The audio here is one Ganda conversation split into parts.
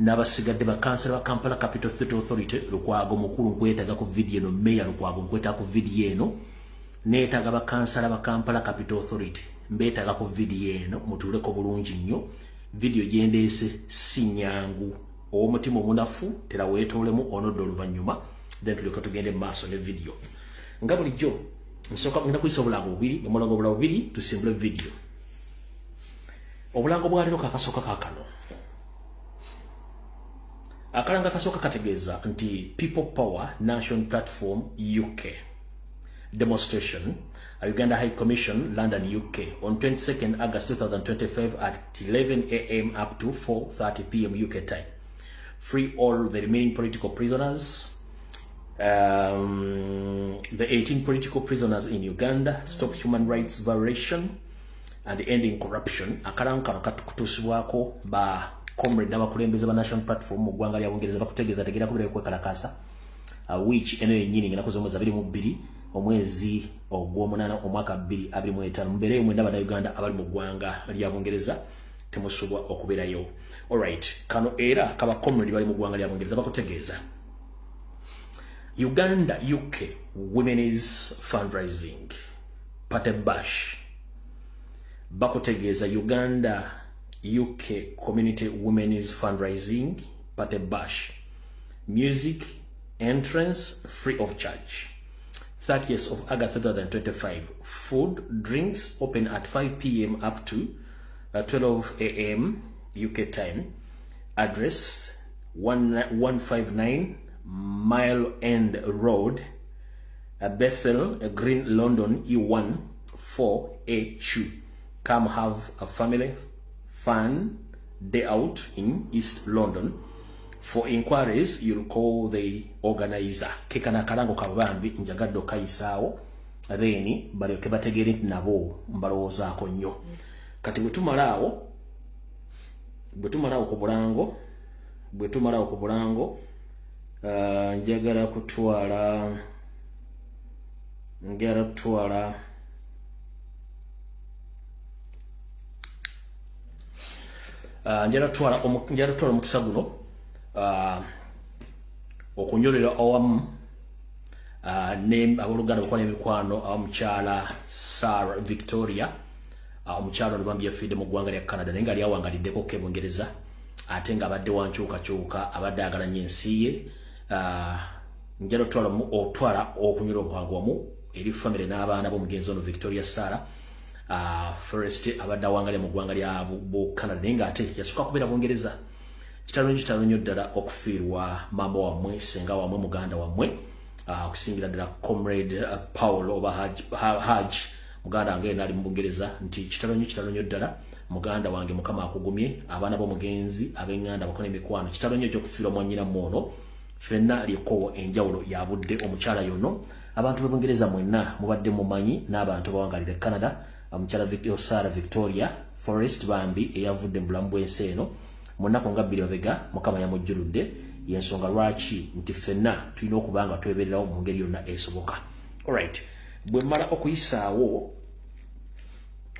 n'abasigadde bakansala ba Kampala Capital City Authority Lukwago mukulu nkwetaga ku video eno Mayor Lukwago nkwetaga ku video eno neetaga bakansala ba Kampala Capital Authority mbetaga ku video eno mutuleko bulungi nnyo video gyendeese sinyangu omutima omunafu tera weetoolemu onoddo oluvannyuma then tuleka tugende maaso ne video nga bulijjo nsooka ngenda kuyisa obulango bubiri omulango obulala bubiri tusimbule video obulango bwaliro kakasooka kaakano akalanga kasooka kategeeza nti People Power Nation Platform UK demonstration Uganda High Commission London UK on 22nd August 2025 at 11 a.m. up to 4:30 p.m. UK time. Free all the remaining political prisoners, the 18 political prisoners in Uganda, stop human rights violation and ending corruption. Akalanka katukusibwako ba comrade abakulembeze ba National Platform mu ggwanga lya Bungereza bakutegeeza tegera kubira kwekalakasa which eno yennyini ngenda kuzomeza 22 omwezi ogw'omunana omwaka 2025 mbeere mwenda bana Uganda abali mu ggwanga lya Bungereza temusubwa okubeerayo. Alright, kano era kaba comrade bali mu ggwanga lya Bungereza bakutegeeza Uganda UK Women's Fundraising Pate Bash bakutegeeza Uganda UK Community Women's Fundraising Pate Bash music entrance free of charge 30th of August 2025 food drinks open at 5 p.m. up to 12 a.m. UK time address 159 Mile End Road Bethel Green London E1 4AQ. Come have a family fun day out in East London. For inquiries, you'll call the organizer. Kekana karango kabambi njagaddo kayisaawo then bali kebategere nabo mbalowoozaako nnyo. Kati bwetumalaawo ku bulango njagala kutwala omukisa guno okunyolera awamu ne aboluganda bakola emikwano abamukyala Sarah Victoria omukyala olubambi yafidde mu ggwanga lya Canada naye nga ali awangaliddeko ke Bungereza ate nga abadde wankyukakyuka abadde agalanye ensi ye njala otwala okunyolera obuhango wamu eri famire n'abaana b'omugenzi ono Victoria Sarah first abadde awangalya mu ggwanga lya Canada naye nga ate yasooka kubeera Bungereza kitalonyo ddala okufiirwa maama wammwe senga wammwe muganda wammwe okusingira ddala comrade Paul oba Haj muganda wange naali mu Bungereza nti kitalonyo ddala muganda wange mukama akugumye abaana b'omugenzi ab'enganda bakola emikwano kitalonyo ekyokufiirwa mwannyina mwono ffenna lyekowo enjawulo yabudde omukyala yono abantu b'Obungereza mwenna mubadde mumanyi n'abantu bawangalira Canada omukyala Sarah Victoria Forest Bambi eyavudde mu bulamu bw'ensi eno mu nnaku nga 2 mabega mukama yamujjuludde y'ensonga lwaki nti ffenna tulina okuba nga twebererawo mu ngeri yonna esoboka. Alright, bwe mmala okuyisaawo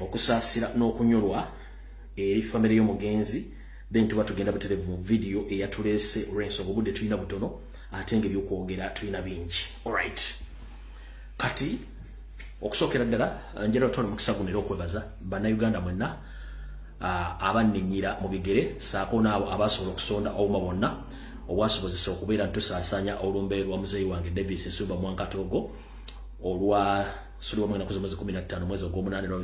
okusaasira n'okunyolwa eri famire y'omugenzi then tuba tugenda buterevu mu video eyatuleese olw'ensonga obudde tulina butono ate ng'ebyokwogera tulina bingi. Alright, kati okusookera ddala njala otwala omukisa guno era okwebaza bannayuganda mwenna abannenyira mu bigere saako n'abo abasobola okusonda obuma bonna obwasobozesa okubeera ntusaasaanya olumbe lwa muzeeyi wange Davis Nsuba Mwankatoogo olwasulwa mwezi 15 mwezi ogw'omunaana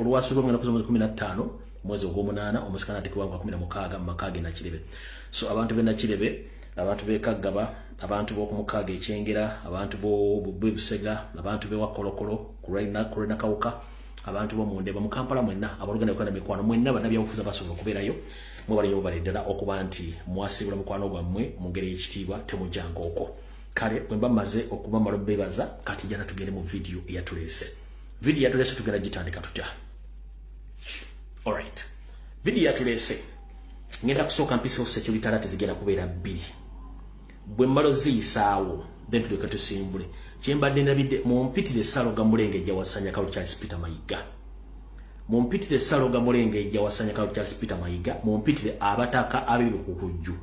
olwasulwa mwezi 15 mwezi ogw'omunaana omusikana tekibwanga 16 mu maka ge Nakirebe. So abantu b'e Nakirebe, abantu b'e Kaggaba, abantu b'okumukaaga Ekyengera, abantu b'e Busega, abantu b'e Wakolokolo Kurena Kawuka, abantu b'omundeba mu Kampala mwenna abaluganda bakwenda mikwano mwenna bannabyabufuzi abasobola okubeerayo mwebaliyo baleddala okuba nti mwasibula mukwano gwammwe mu ngeri y'ekitiibwa temujjanga okwo. Kale bwe mba mmaze okuba mmala beebaza kati njala tugende mu video eyatuleese. Video eyatuleese tugenda gitandika tutya? Alright, video eyatuleese ngenda kusooka mpisewo security alert zigenda kubeera 2 bwe mmalo ziyisaawo then tuleka tusimbule kyembadde ndabidde mu mpitire Ssaalonga Mulenge ejja wasanya Kalu Charles Peter Mayiga mumpitire Saloga Mulenge ejja wasanya ka Charles Peter Mayiga mumpitire abataka ab'ebikukujju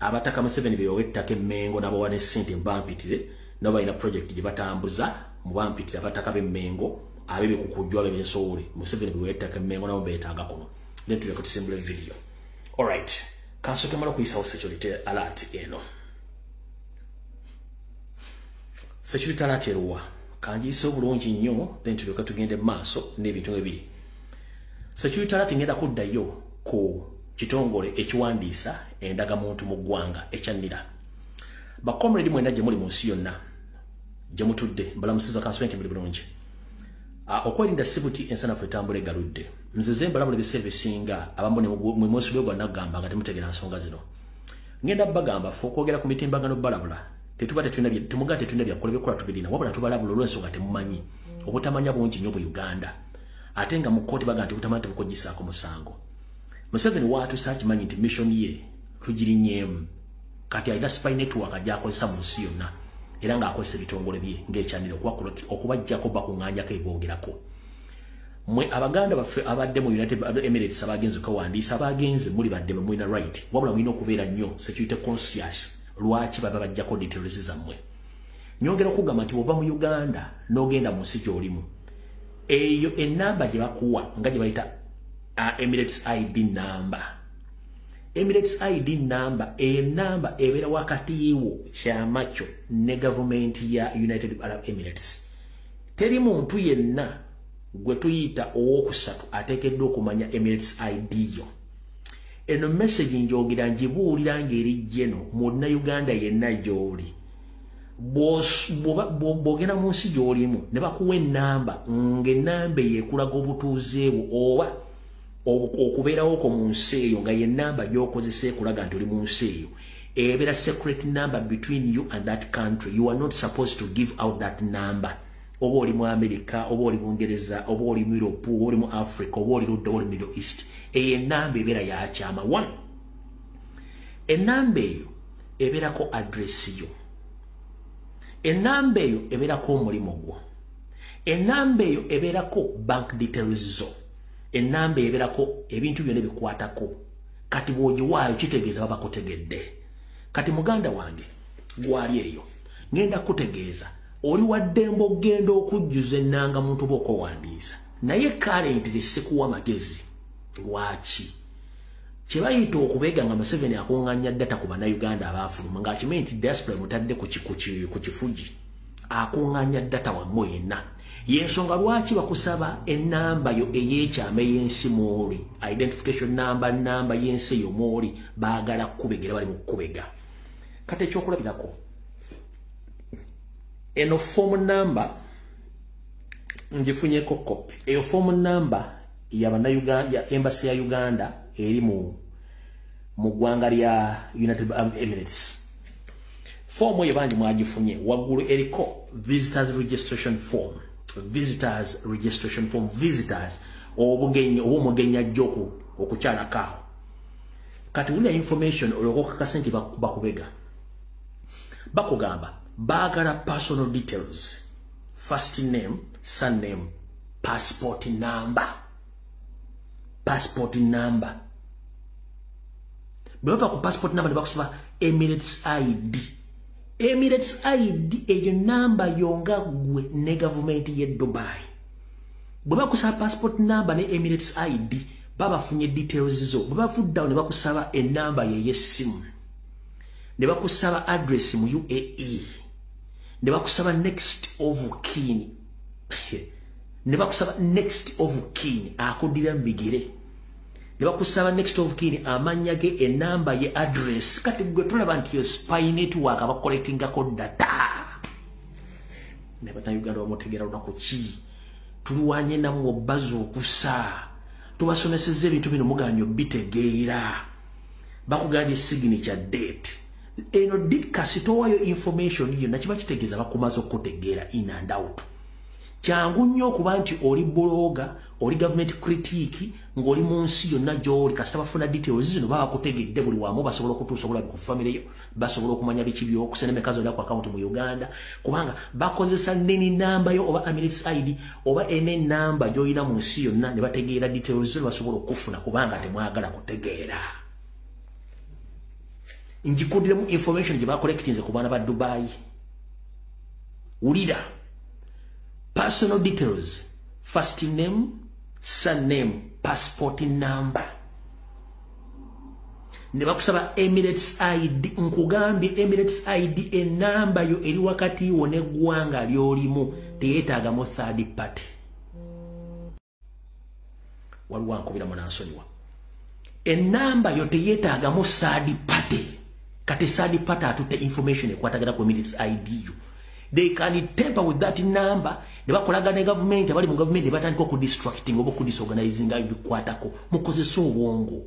abataka Museveni bewe ettaka Emmengo nabo wane sente mbampitire nabo balina project gye batambuza mubampitire abataka b'Emmengo ab'ebikukujju ab'ensowole Museveni bewe ettaka Emmengo nabo beetaaga kuno netulya kutisembula video. Alright, kansoke mala kuyisa security alert eno. Security alert eruwa kanjiisa obulungi nnyo then tulyoka tugende maaso n'ebintu ebiri. Security alert ngenda kuddayo ku kitongole ekiwandiisa endagamuntu mu ggwanga ekyannira. Bakomredi mwenda gye muli mu nsi yonna gye mutudde mbalamusiza kansoke mbiri bulungi. Okwerinda sibuti ensanafu etambula egaludde. Nzize mbalabula ebiseera ebisinga abamu ne mu mweso gwa nagamba nga temutegeera nsonga zino. Ngenda bagamba fo kwogera ku mitimbagano balabula. Temuga tetulina byakola bikola tubirina wabula tubalabula olw'ensonga temumanyi obutamanya bungi nnyo mu Uganda ate nga mu kkooti baga nti butamanya tebukogisaako musango. Museveni waatusa akimanyi nti mission ye tugirinyeemu kati alina spy network gy'akozesa mu nsi yonna era ng'akozesa ebitongole bye ng'ekyanira okubajjako bakuŋŋaanyako eboogerako. Mwe abaganda baffe abadde mu United Emirates abagenzi okawandiisa abagenzi muli badde bwe mulina right wabula mulina okubeera nnyo security conscious lwaki baba bajjako details zammwe. Nyongera okugamba nti bw'ova mu Uganda n'ogenda mu nsi gy'olimu eyo ennamba gye bakuwa nga gye bayita Emirates ID number. Emirates ID number enamba ebeera wakati wo kyama kyo ne government ya United Arab Emirates. Teri muntu yenna gwe tuyita ow'okusatu ateekeddwa okumanya Emirates ID yo. Eno message njogira njibuulira ng'eri jeno muna Uganda yenna gy'oli. Bw'ogenda mu nsi gy'olimu ne bakuwa ennamba ng'ennamba yeekulaga obutuuze bwo oba okubeerawo ko mu nsi eyo nga y'ennamba gy'okozesa ekulaga nti oli mu nsi eyo ebeera secret number between you and that country. You are not supposed to give out that number. Oba oli mu America, oba oli Bungereza, oba oli mu Europe, oba oli mu Africa, oba oli Ludda, oba oli Middle East. Eyo ennamba ebeera ya kyama. One, ennamba eyo ebeerako address yo. Ennamba eyo ebeerako omulimu gwo. Ennamba eyo ebeerako bank details zo. Ennamba ebeerako ebintu byonna bikwatako. Kati bw'ogiwaayo kitegeeza baba kutegedde. Kati muganda wange gwali eyo ngenda kutegeeza oli waddembe ogenda okujjuza ennanga muntu bw'okowandiisa naye currently sikuwa magezi. Lwaki? Kye bayita okubeega nga Museveni akuŋŋaanya data ku bannayuganda abaafuluma ng'akimanyi nti diaspora mutadde ku kifugi akuŋŋaanya data wammwe yenna. Y'ensonga lwaki bakusaba ennamba yo ey'ekyama ey'ensi mw'oli, identification number, nnamba y'ensi eyo mw'oli, baagala kkubegera bali mu kkubega. Kati ekyokulabirako eno form number ngifunyeko copy. Eyo form number ya embassy ya Uganda eri mu ggwanga lya United Arab Emirates. Form eyo bangi mwagifunye waggulu eriko visitors registration form. Visitors registration form. Visitors obugenyi ajja okukyalakaawo. Kati wulira information olwokukakasa nti bakubega bakugamba baagala personal details, first name, surname, passport number. Passport number. Bweva ku passport number ne bakusaba Emirates ID. Emirates ID eyo namba yonga gwe ne government ye Dubai. Bwe bakusaba passport number ne Emirates ID babafunye details zo. Bwe bavuddawo ne bakusaba enamba ye y'essimu. Ne bakusaba address mu UAE. Ne bakusaba next of kin. Ne bakusaba next of kin akudira mbigire. Ne bakusaba next of kin amanya ge enamba ye address. Kati gwe tulaba nti yo spy network abakolektingako data. Ne bannayuganda bamutegeera lunaku ki? Tuluwanye namwe obbazo okusa. Tubasomesezza ebintu bino muganyo bitegeera. Bakugambye signature date. Eno did kasitowayo information yonna kiba kitegeeza bakumaze okutegeera in and out. kyangu nnyo okuba nti oli bloga oli government critique ng'oli mu nsi yonna gy'oli kasita bafuna details zino baba kutegedde buli wamu basobola okutuusa obulabi ku famire yo basobola okumanya biki by'okusena emekazi olya ku account mu Uganda kubanga bakozesa neni namba yo oba Emirates ID oba ene namba gy'olina mu nsi yonna ne bategeera details zo basobola okufuna kubanga temwagala kutegeera njikuddemu information gye bacollectinze ku baana ba Dubai ulira personal details first name surname passport number ne bakusaba Emirates ID nkugambye Emirates ID enamba yo eri wakati wone gwanga lyolimu teyetaaga mu third party waliwo nkubira munansonyiwa enamba yo teyetaaga mu third party kati third party atute information ekwatagana ku Emirates ID yo they can tamper with that number ne bakolagana government abali mu government batandika ku distracting oba ku disorganizing bikwatako mukozesa obwongo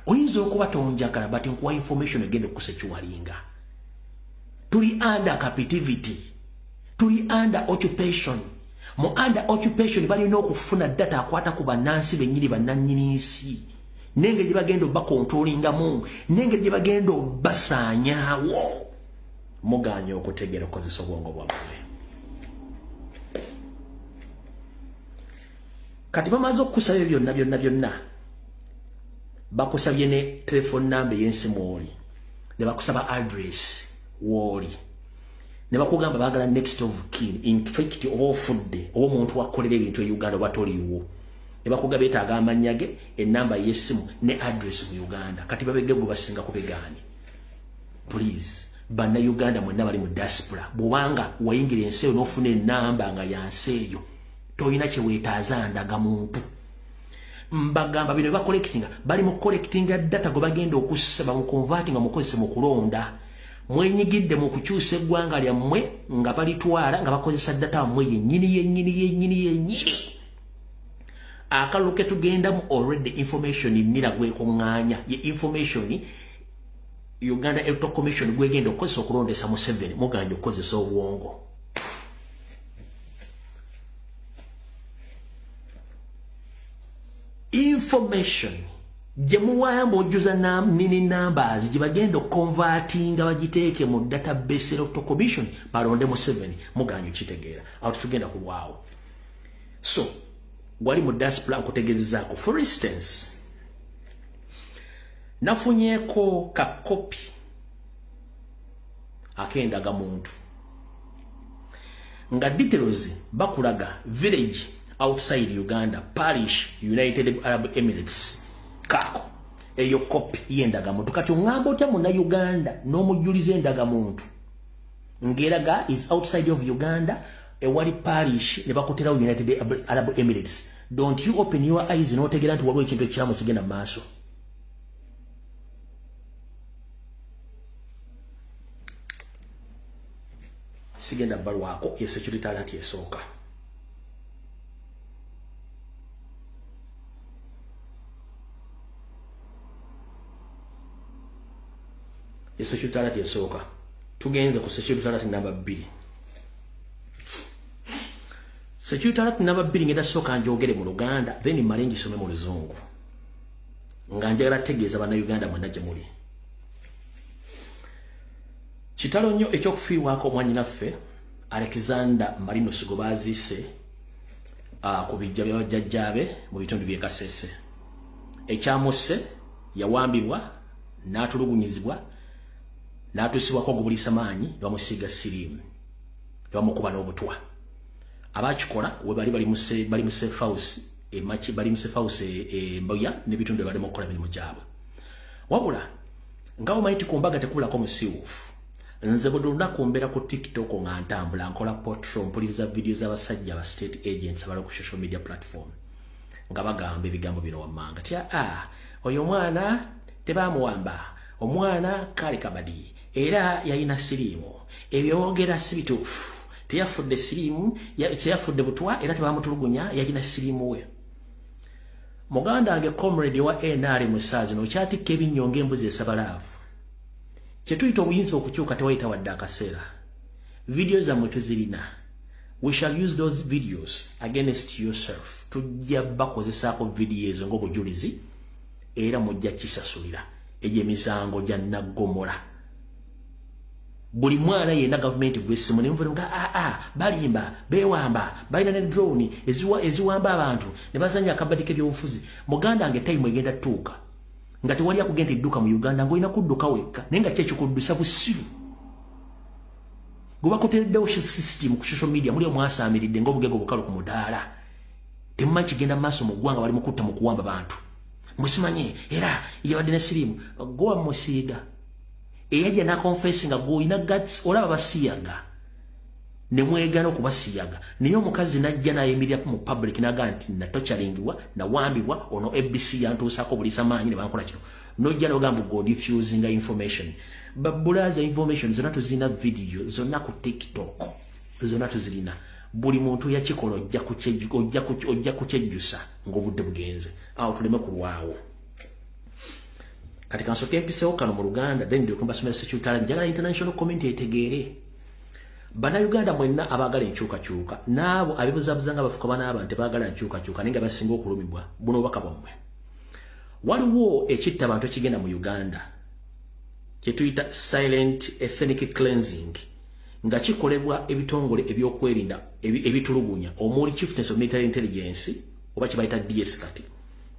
oyinza okuba tonjagala but nkuwa information egenda okusekiwalinga tuli under captivity tuli under occupation mu under occupation balina okufuna data akwata ku bannansi bennyini bannannyini nsi nengeri gye bagenda bakontrolingamu nengeri gye bagenda basaanyaawo muganya okutegera okozesa obwongo bwammwe kati bamaze okusaba byonna bakusabye ne telephone number y'ensi mwoli ne bakusaba address woli ne bakugamba bagala next of kin in fact oba ofudde oba omuntu wakolera ebintu e Uganda oba toliiwo ne bakugaba etaaga amanyage enamba y'essimu ne address mu Uganda kati babegge gwe basinga kubegaani please bana Uganda mwenna bali mu diaspora bwanga wayingira ensi eyo n'ofuna enamba nga yansi eyo toyina kye weetaaza ndaga muntu mbagamba bino bacollectinga bali mu collectinga data go bagenda okusaba mu converting mukozese mu kulonda mwenyigidde mu kukyusa eggwanga lyammwe nga balitwala nga bakozesa data mmwe yennyini akaluke tugendamu already information nira gwekuŋŋaanya ye information Uganda Electoral Commission gwegenda okukozesa okulondesa mu 7 muganja okukozesa obwongo information jemuwayamba ojuza nini numbers gibagenda convertinga bagiteeke mu database Electoral Commission balonde mu 7 muganja kitegeera awo tugenda kulwawo so wali mu diaspora nkutegezezaako for instance nafunyeko ka copy akendaga muntu nga details bakulaga village outside Uganda parish United Arab Emirates kako eyo copy yendaga muntu kati ngamba otya mu na Uganda n'omujulize endaga muntu ngeraga is outside of Uganda ewali parish ne bakutera United Arab Emirates don't you open your eyes n'otegera nti waliwo ekintu ekyamu kigenda maaso sigenda balwako ye security alert yesooka ye security alert yesooka tugenze ku security alert number 2 security alert number 2 ngenda soka njogere mu Luganda then malengi some mu Luzungu nga njagala tegeeza bana Uganda mwenda gye muli kitalo nnyo ekyokufiirwako omwanyinaffe Alexander Marino Sigobazise ku bijja by'abajjajjaabe mu bitundu by'e Kasese ekyamusse yawambibwa n'atulugunyizibwa n'atuusibwako gubulisa maanyi bamusiiga siriimu bamukuba n'obutwa abakikola we bali mu safe house bali mu safe house Mbuya n'ebitundu bali mu kukola mirimu gyabwe wabula nga omanyi ti ku mbaga tekubulako musiiwuufu nze budunda kumbera ku TikTok nga ntambula nkola portrait mpuliriza video z'abasajja ba state agents abali ku social media platform nga bagamba ebigambo bino wammanga tya oyo mwana tebamuwamba omwana kale kabadi era yalina siriimu ebyogera si bituufu teyafudde siriimu teyafudde butwa era tebamutulugunya yalina siriimu we muganda wange comrade wa NR Musaazi nokyatikka ebinnyonga embuzi esabalaavu kyetuyita obuyinza okukyuka tewayita wadde akaseera video zammwe tuzirina we shall use those videos against yourself. Tujja bakozesaako video ezo ng'obujulizi era mujja kisasulira egy'emisango gya Naggomola. Buli mwana yenna gavumenti gwesimu ne muvule nga balimba bewamba balina ne drone eziwamba abantu ne bazanya akabadde k'ebyobufuzi. Muganda wange time egenda tuuka nga tewali akugenda edduka mu Uganda ng'olina kudduka wekka naye nga kyekikuddusa busiru. Gwe bakuteereddewo system ku social media muli omwasaamiridde ng'obugego bukalu ku mudaala. Temumanyi kigenda mu maaso mu ggwanga bali mu kutta mu kuwamba bantu. Musimanye era yabadde ne sirimu gowa musiiga. Eyajja na confessing nga goyina guts olaba basiyaga. Ne mwegana okubasiyaga. Naye omukazi najja nayemirira mu public naga nti natochalingiwa na wambibwa ono ABC yantuusako bulisa maanyi ne bankola kino. Nojja n'ogamba go diffusing information. Babulaza information zonna tuzina video zonna ku TikTok. Zonna tuzirina. Buli muntu yakikola ojja kukyejjusa ng'obudde bugenze. Awo tuleme kulwawo. Kati kansoke mpisewo kano mu Luganda then ndio kumbasomera sekyutala njagala international community etegeere. Bannayuganda mwenna abaagala enkyukakyuka n'abo abibuzaabuza nga bafuka banaaba nti baagala enkyukakyuka naye nga basinga okulumibwa buno obubaka bwammwe. Waliwo ekitta abantu ekigenda mu Uganda kye tuyita silent ethnic cleansing nga kikolebwa ebitongole ebyokwerinda ebitulugunya omuli Chiefness of Military Intelligence oba kibayita DS kati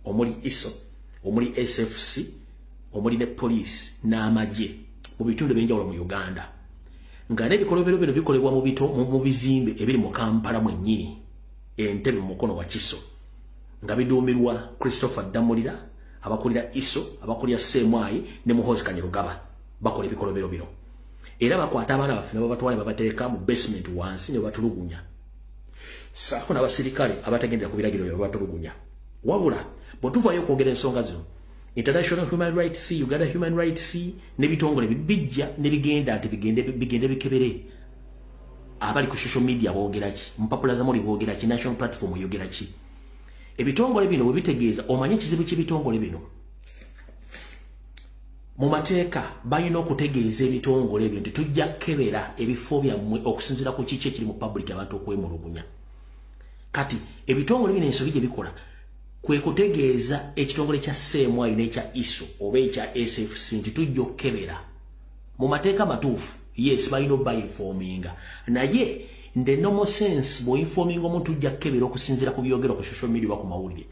omuli ISO omuli SFC omuli ne police n'amagye mu bitundu ebyenjawulo mu Uganda nga n'ebikolobero bino bikolebwa mu bizimbe ebiri mu Kampala mwennyini Entebbe mu mukono wa Kiso nga biduumirwa Christopher Damulira abakulira ISO abakulira Semwayi ne Muhoozi Kanyerugaba bakola ebikolobero bino era bakwata abaana baffe babatwale babateeka mu basement wansi ne batulugunya saako n'abasirikale abategendera ku biragiro bye babatulugunya wabula bwe tuvaayo okwogera ensonga zino International Human Rights Uganda Human Rights n'ebitongole bijja ne bigenda ati bigende bikebere abali ku social media boogera ki mpapula za muli boogera ki national platform yogera ki ebitongole bino bwe bitegeeza omanye kizibu ky'ebitongole bino mu mateeka balina okutegeeza ebitongole ebyo nti tujja kukebera ebifo byammwe okusinziira ku kiki ekiri mu public abantu okwemulugunya. Kati ebitongole bino ensobi gye bikola kwe kutegeeza ekitongole kya Semwayi n'ekya ISO oba ekya SFC nti tujja okukebera mu mateeka matuufu. Yes, balina obayinfoominga naye nde normal sense bw'oinfoominga omuntu tujja kukebera okusinziira ku byogero ku social media oba ku mawulire.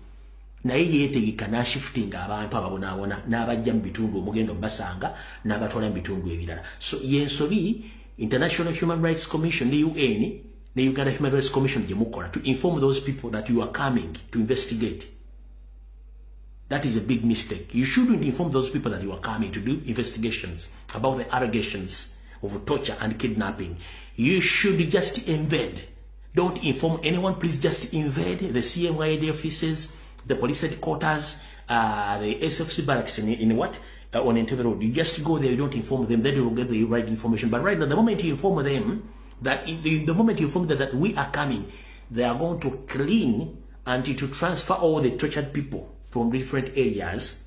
Naye yeetegeka n'ashiftinga abantu ababonaabona n'abajja mu bitundu omugendo basanga n'abatwala mu bitundu ebirala. So yensobi International Human Rights Commission ne UN ne Uganda Human Rights Commission gye mukola to inform those people that you are coming to investigate. That is a big mistake. You shouldn't inform those people that you are coming to do investigations about the allegations of torture and kidnapping. You should just invade. Don't inform anyone. Please just invade the CMYD offices, the police headquarters, the SFC barracks in what? On Entebbe Road. You just go there, you don't inform them, then you will get the right information. But right now, the moment you inform them that that we are coming, they are going to clean and to transfer all the tortured people from different areas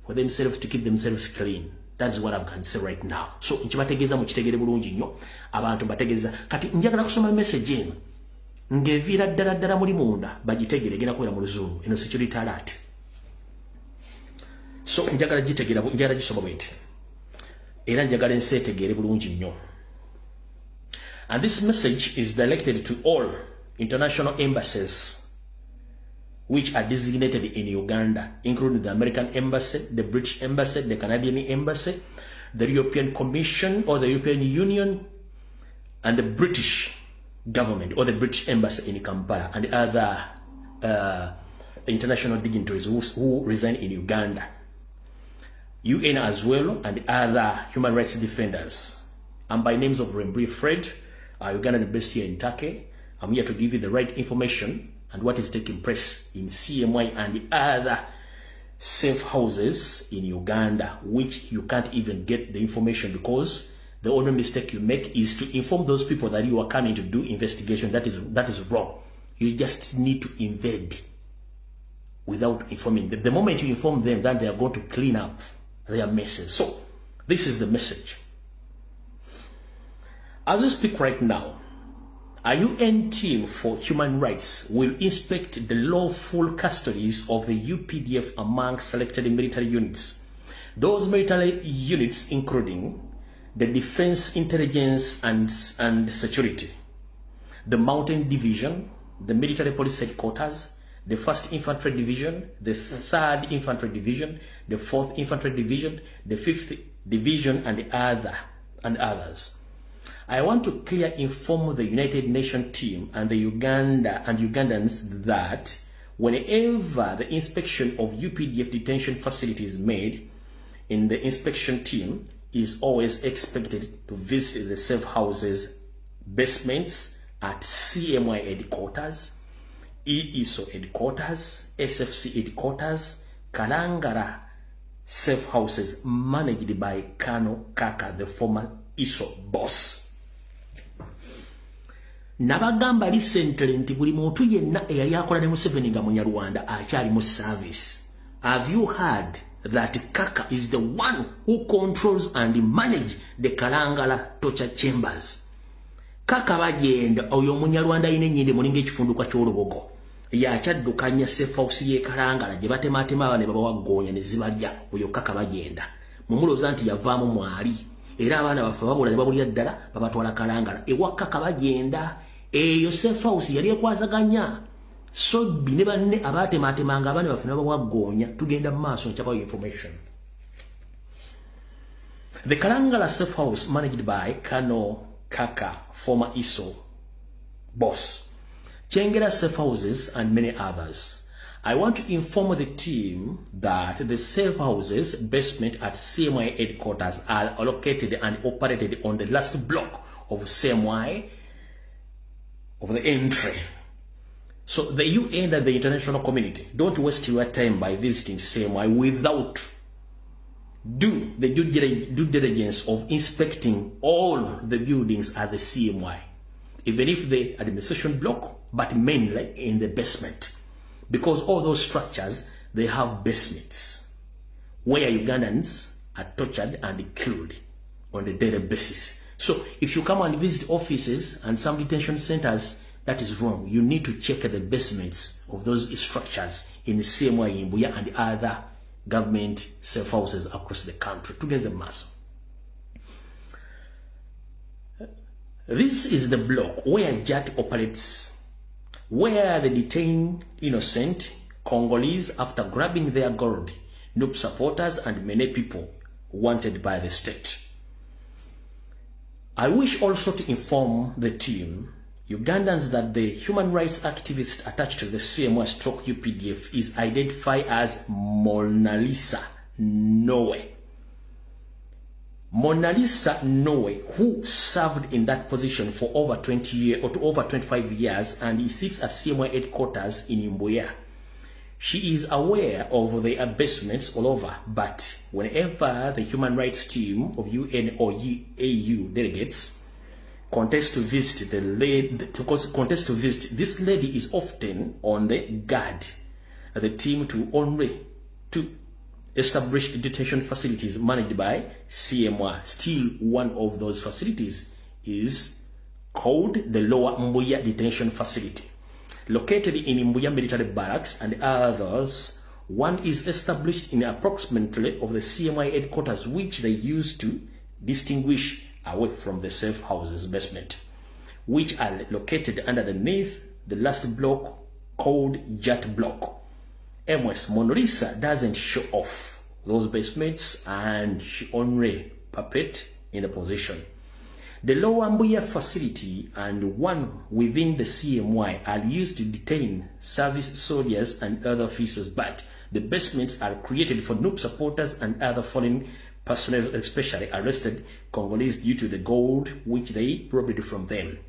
for themselves to keep themselves clean. That's what I can say right now. So, nchibategeza mukitegere bulungi nnyo abantu bategeza kati njagala kusoma message eno ngevira ddala muli munda bagitegere gena kwera mu Luzungu eno security alert. So njagala gitegera njagala gisoma bwete era njagala ensetegere bulungi nnyo. And this message is directed to all international embassies which are designated in Uganda, including the American Embassy, the British Embassy, the Canadian Embassy, the European Commission or the European Union, and the British government or the British Embassy in Kampala, and other international dignitaries who reside in Uganda. UN as well, and other human rights defenders. I'm by names of Rembri Fred, Ugandan based here in Turkey. I'm here to give you the right information and what is taking place in CMY and the other safe houses in Uganda, which you can't even get the information because the only mistake you make is to inform those people that you are coming to do investigation. That is wrong. You just need to invade without informing them. The moment you inform them, then they are going to clean up their messes. So this is the message. As we speak right now, A UN team for human rights will inspect the lawful custodies of the UPDF among selected military units. Those military units including the Defense Intelligence and Security, the Mountain Division, the Military Police Headquarters, the 1st Infantry Division, the 3rd Infantry Division, the 4th Infantry Division, the 5th Division, and others. I want to clearly inform the United Nations team and the Ugandans that whenever the inspection of UPDF detention facilities is made, in the inspection team is always expected to visit the safe houses basements at CMY headquarters, EISO headquarters, SFC headquarters, Kalangala safe houses managed by Kano Kaka, the former ISO boss. Nabagamba recently nti buli muntu yenna eyali akola ne Museveni nga Munyarwanda akyali mu service. Have you heard that Kaka is the one who controls and manage the Kalangala torture chambers? Kaka bagenda oyo Munyarwanda ine nyinde mulinga ekifunduka ky'olubogo yakyaddukanya safe house ye Kalangala gye batematema abane baba wagonya ne zibalya oyo Kaka bagenda mumuloza nti yavaamu mwali era abaana bafe babula ne babulya ddala babatwala Kalangala ewa Kaka bagenda eyo safe house yali ekwazaganya so bine banne abatematemanga abane bafe baba wagonya tugenda mu maaso nkyaba information. The Kalangala safe house managed by Kano Kaka, former ISO boss, Chengera safe houses, and many others. I want to inform the team that the safe houses basement at CMY headquarters are located and operated on the last block of CMY of the entry. So the UN and the international community, don't waste your time by visiting CMY without do the due diligence of inspecting all the buildings at the CMY, even if the administration block, but mainly in the basement, because all those structures, they have basements where Ugandans are tortured and killed on a daily basis. So if you come and visit offices and some detention centers, that is wrong. You need to check the basements of those structures in CMY, in Buya, and other government safe houses across the country to get the mass. This is the block where JAT operates, where the detained innocent Congolese, after grabbing their gold, NUP supporters and many people wanted by the state. I wish also to inform the team, Ugandans, that the human rights activist attached to the CMY/UPDF is identified as Mona Lisa Noe. Mona Lisa Noe, who served in that position for over 20 years or to over 25 years, and he sits at CMY headquarters in Mbuya. She is aware of the basements all over, but whenever the human rights team of UN or AU delegates contest to visit this lady is often on the guard. The team to establish the detention facilities managed by CMY. Still, one of those facilities is called the Lower Mbuya Detention Facility, located in Mbuya Military Barracks, and others. One is established in approximately of the CMY headquarters, which they use to distinguish away from the safe houses basement, which are located underneath the last block called JAT block. MS Mona Lisa doesn't show off those basements, and she only puppet in the position. The Lower Mbuya facility and one within the CMY are used to detain service soldiers and other officers, but the basements are created for NUP supporters and other foreign personnel, especially arrested Congolese, due to the gold which they robbed from them.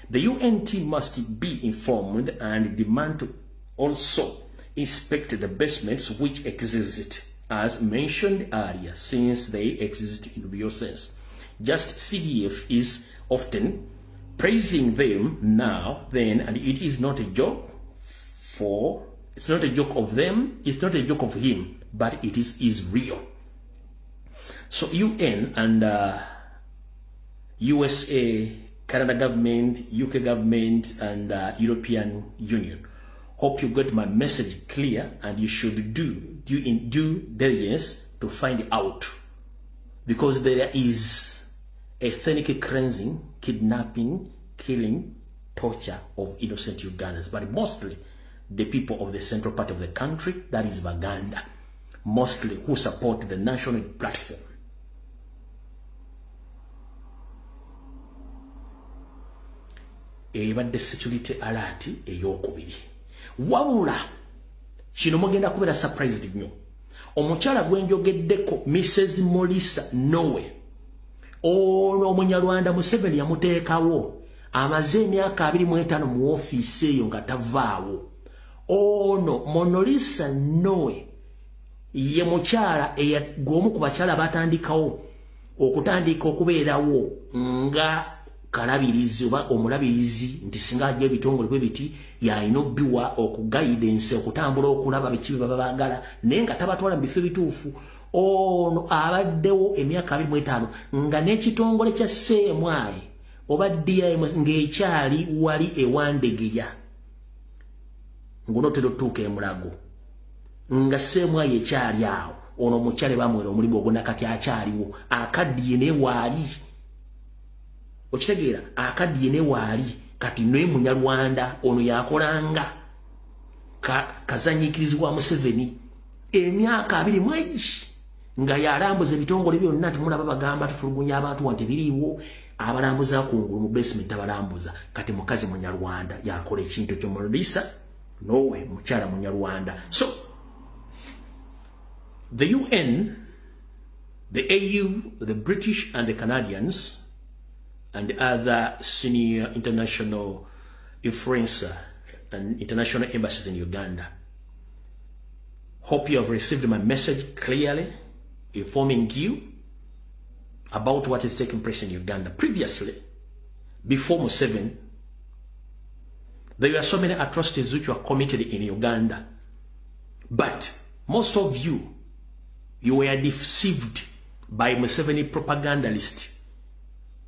The UN team must be informed and demand to also inspect the basements which exist as mentioned earlier, since they exist in real sense. Just CDF is often praising them now, then, and it is not a joke it's not a joke of them, it's not a joke of him, but it is real. So UN and USA Canada government, UK government, and European Union. Hope you got my message clear, and you should do due diligence to find out, because there is ethnic cleansing, kidnapping, killing, torture of innocent Ugandans, but mostly the people of the central part of the country, that is Baganda, mostly who support the national platform. Ebadde security alert eyokubiri. Wabula kino mugenda kubeera surprised nnyo. Omukyala gwenjogeddeko Mrs. Molisa Nowe, ono Munyarwanda Museveni yamuteekawo amaze emyaka 25 mu ofiisi eyo nga tavaawo. Ono Monolisa Nowe ye mukyala gwomu ku bakyala batandikawo okutandika okubeerawo nga kalabirizi oba omulabirizi nti singa ajja ebitongole bwe biti yalina obbiwa okuguidance okutambula okulaba bikibi baba baagala naye nga tabatwala mu bifo ebituufu. Ono abaddewo emyaka 25 nga n'ekitongole kya CMI oba DIM ng'ekyali wali ewandegeya ng'onootera otuuka e Mulago nga CMI ekyali awo. Ono omukyala bamwera omulimu ogwo nakati akyaliwo akaddiye ne waali. Okitegeera akaddiye ne waali kati noye Munyarwanda ono yakolanga kazanyikirizibwa Museveni emyaka 20 nga yalambuza ebitongole byonna temulaba bagamba tutulugunya abantu wante biriiwo abalambuza kungulu mu basement abalambuza kati mukazi Munyarwanda yakola ekintu ky'omulisa Nowe mukyala Munyarwanda. So the UN, the AU, the British and the Canadians and other senior international influencer and international embassies in Uganda, hope you have received my message clearly, informing you about what is taking place in Uganda. Previously, before Museveni, there were so many atrocities which were committed in Uganda, but most of you were deceived by Museveni propagandists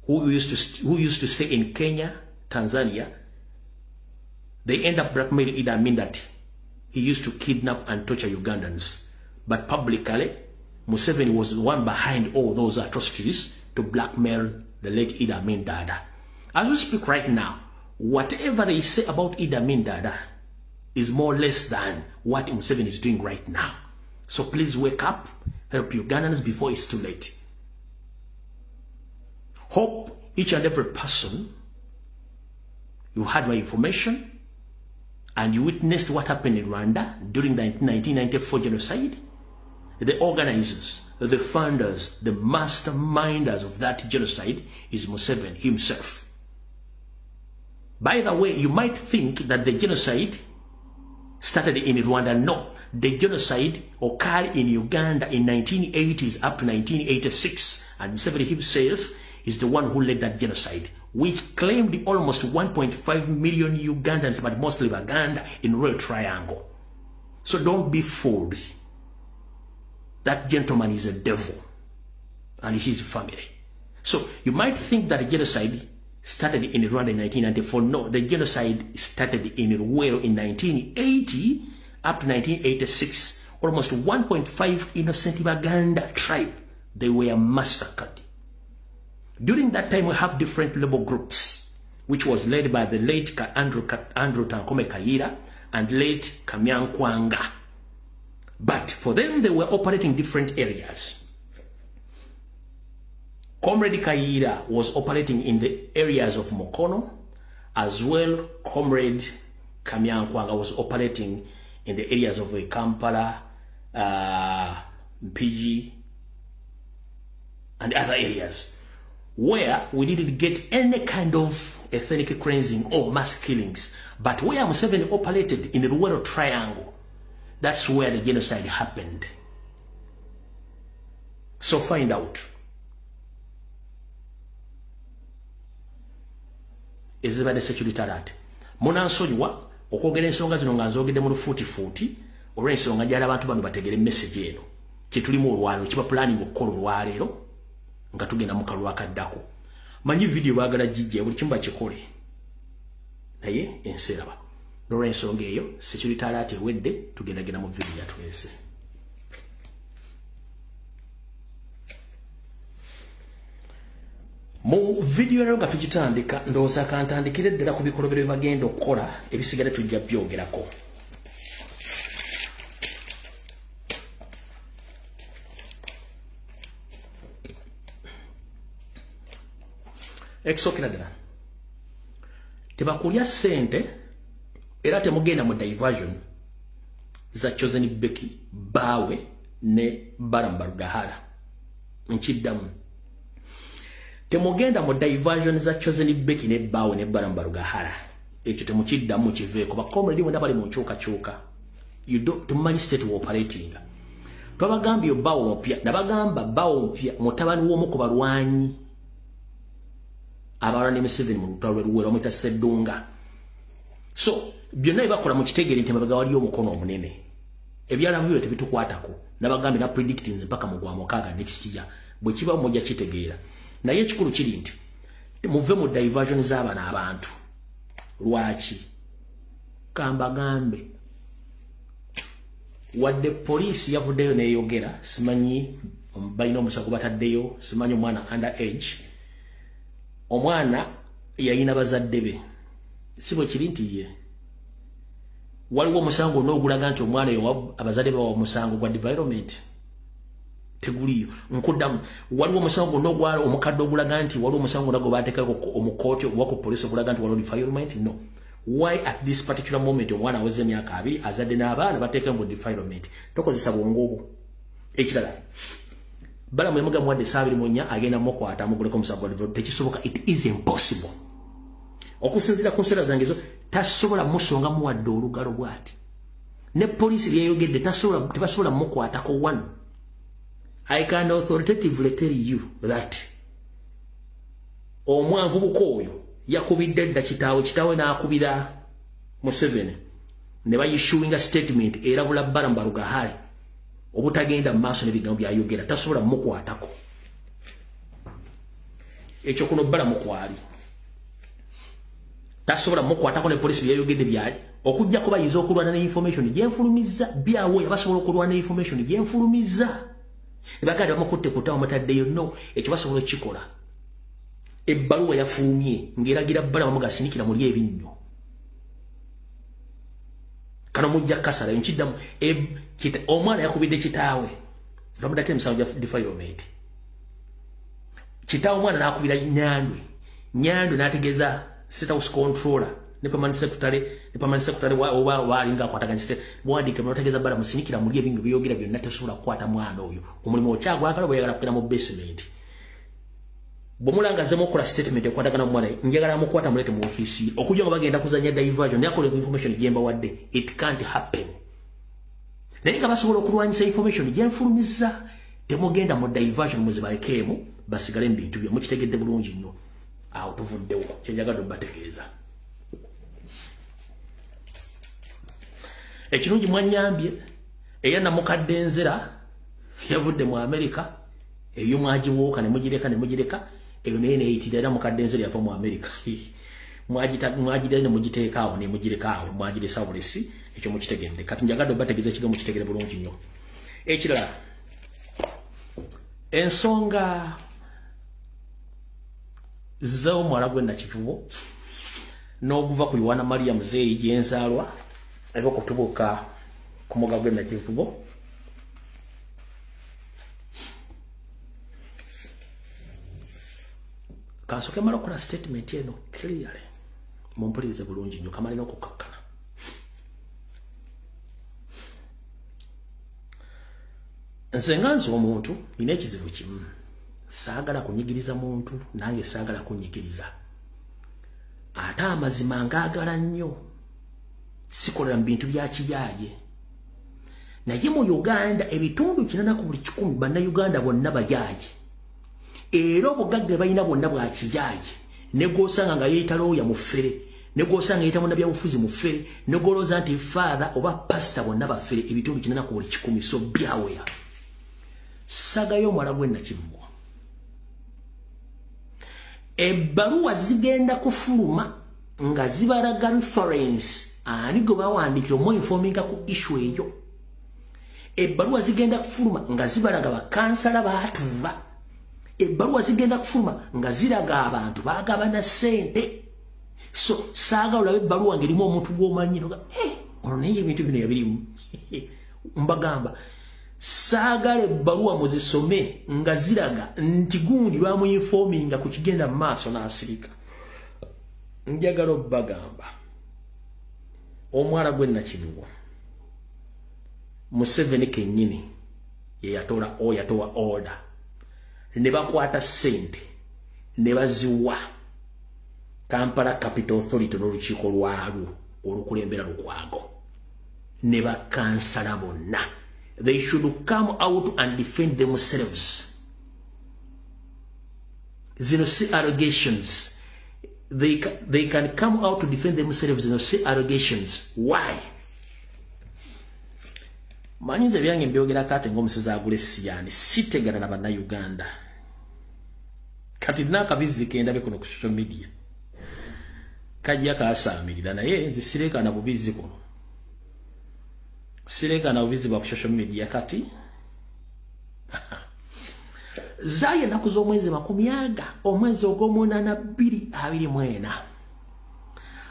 who used to stay in Kenya, Tanzania. They end up blackmailing Idi Amin that he used to kidnap and torture Ugandans. But publicly, Museveni was the one behind all those atrocities to blackmail the late Idi Amin Dada. As we speak right now, whatever they say about Idi Amin Dada is more or less than what Museveni is doing right now. So please wake up, help Ugandans before it's too late. Hope each and every person, you had my information and you witnessed what happened in Rwanda during the 1994 genocide. The organizers, the funders, the masterminders of that genocide is Museveni himself. By the way, you might think that the genocide started in Rwanda. No, the genocide occurred in Uganda in 1980s up to 1986, and Museveni himself is the one who led that genocide, which claimed almost 1.5 million Ugandans, but mostly Baganda, in Royal Triangle. So don't be fooled. That gentleman is a devil, and his family. So you might think that the genocide started in Rwanda in 1994. No, the genocide started in Ruwero in 1980 up to 1986. Almost 1.5 innocent Baganda tribe, they were massacred. During that time, we have different labor groups, which was led by the late Andrew Tankome Kaira and late Kamyankwanga. But for them, they were operating different areas. Comrade Kaira was operating in the areas of Mokono, as well Comrade Kamyankwanga was operating in the areas of Kampala, Mpigi, and other areas, where we didn't get any kind of ethnic cleansing or mass killings. But where Museveni operated in the Ruwero Triangle, that's where the genocide happened. So find out. Is it the security alert? Munansonyiwa okwogera ensonga zino nga nzogedde mu lufuutifuuti olw'ensonga gyali abantu bano bategere message eno kye tulimu olwaleero kiba planning okukola olwaleero nga tugenda mu kalulu akaddako. manyi video bagala jijja buli kimba kikole naye enseraba Lawrence eyo security alert ewedde tugendagenda mu video yatwese mu video lero nga tugitandika ndowooza kantandikire ddala ku bikolobero bye bagenda okukola ebisigale tujja byogerako eksokera ddala tebakulya ssente era temugenda mu diversion za Chosen Becky bawe ne Baramba Rugahara nkiddamu temugenda mu diversion za Chosen Becky ne bawe ne Baramba Rugahara ekyo temukiddamu kiveeko bakomredi wenda bali mu nkyukakyuka you don't tumanyi state operating twabagambye bawe mupya nabagamba bawe mupya mutabani w'omu ku balwanyi abalwana M7 mu lutalo lw'eruwera omuyita Sseddunga so byonna bibakola mu kitegere nti mabega wali omukono omunene ebyalavuyo tebitukwatako nabagambye na predicting mpaka mu gwa mukaaga next year bwe kiba mmoja kitegeera naye ekikulu kiri nti muve mu diversion z'abana abantu lwaki kambagambe wadde poliisi yavuddeyo neeyogera simanyi balina omusango bataddeyo simanyi omwana under age omwana yayina bazadde be sibwe kiri nti ye waliwo omusango n'ogulaga nti omwana yo abazadde bawa omusango gwa environment teguliyo nkuddamu waliwo omusango n'ogwala omukadde ogulaga nti waliwo omusango nago baateekako omukooti oba ku poliisi ogulaga nti waliwo environment no why at this particular moment omwana aweze emyaka 2 azadde n'abaana bateeke mu environment tokozesa bwongo obwo ekirala bala mwemuga muwadde saabiri munya agenda mukwata amuguleko omusango gwa tekisoboka it is impossible okusinzira ku nsera zange zo tasobola musonga muwadde olugalo bwati ne poliisi lyeyogedde tebasobola mukwatako one I can authoritatively tell you that omwanvubuka oyo yakubidde dda kitaawe n'akubira Museveni ne bayissuinga statement erabula Baramba Rugahara obutagenda mu maaso n'ebigambo byayogera tasobola mukwatako ekyo kuno bala mukwali tasobola mukwatako ne poliisi byayogedde byali okujja kuba yizo okulwana ne information gyenfulumiza byawo yabasobola okulwana ne information gyenfulumiza ebaganda bamukutte kutawo mutaddeyo no ekyo basobola okikola ebbaluwa yafulumye ngeragira bala bamugasindikira muli ebinnyo kano mujja kasala nkiddamu omwana yakubidde kitaawe lwamudate emisango gya defilement kitaawe omwana n'akubira nyandwe n'ategeeza state house controller ne permanent secretary oba walinga akwataganya state bwandike n'ategeeza bala musinikira muli ebingo byogera byonna tesobola kukwata mwana oyo omulimu okyagwagala bweyagala kugenda mu basement bw'omulangazzemu okukola statement ekwatagana mu mwana njagala mukwata mulete mu ofiisi okujja nga bagenda kuzanya diversion naye akola information gyemba wadde it can't happen naye nga basobola okulwanyisa information gyenfulumiza temugenda mu diversion muzibalekeemu basigale mu bintu byo mukitegedde bulungi nnyo awo tuvuddewo kyenjagala obategeeza ekirungi mwanyambye eya namukadde enzera yavudde mu America eyo mwagiwooka ne mugireka eyo naye neeyitira era mukadde enzera yava mu America mwagidde ne mugiteekaawo ne mugirekaawo mwagiresa bulesi ekyo mukitegedde kati njagala obategeeza ekigambo kitegere bulungi nnyo ekirala ensonga z'omuwala gwe Nakivubo n'oguva ku Yohana Maria Muzeeyi gyenzaalwa eva okutubuuka ku mugga gwe Nakivubo kansoke mala okukola statement eno clearly mumpulirize bulungi nnyo kamalina okukakkana nze nga nze omuntu nina ekizibu kimu saagala kunyigiriza muntu nange saagala kunyigiriza ate amazima ngaagala nnyo sikolera mu bintu bya kiyaaye naye mu Uganda ebitundu 80 bannayuganda bonna bayaaye era obugagga balina bonna bwa kiyaaye ne gw'osanga nga yeeyita looya mu ffere ne gw'osanga yeeyita munnabyabufuzi mu ffere ne gw'olowooza nti father oba pastor bonna baffere ebitundu 80 so byaweya sagayo omwala gwe Nakivubo ebbaluwa zigenda kufuluma nga zibalaga reference ani gwe bawandikira omwinfominga ku issue eyo. Ebbaluwa zigenda kufuluma nga zibalaga bakansala baatuula. Ebbaluwa zigenda kufuluma nga ziraga abantu bagabana ssente. So saaga olabe ebbaluwa ngerimu omuntu gw'omanyi noga ono naye ebintu bino yabirimu. Mbagamba saagala ebbaluwa muzisome nga ziraga nti gundi bamuyinfominga ku kigenda mu maaso n'asirika. Njagala obbagamba omwala gwe Nakivubo Museveni kennyini ye yatola order ne bakwata ssente ne baziwa Kampala Capital Authority n'olukiiko lwalwo olukulembera Lukwago ne bakansala bonna. They should come out and defend themselves. Zino see allegations. They can come out to defend themselves and say allegations. Why? Manyize byange mbyogera kati ng'omusezi agule siyani sitegana na banna Uganda. Kati nakabizi kenda bekuno ku social media. Kajja kaasamirira naye nzi sireka na bubizi kuno. Sireka na bubizi bwa social media kati. Zaye nakuzo omwezi makumyaga omwezi ogw'omunaana 2024.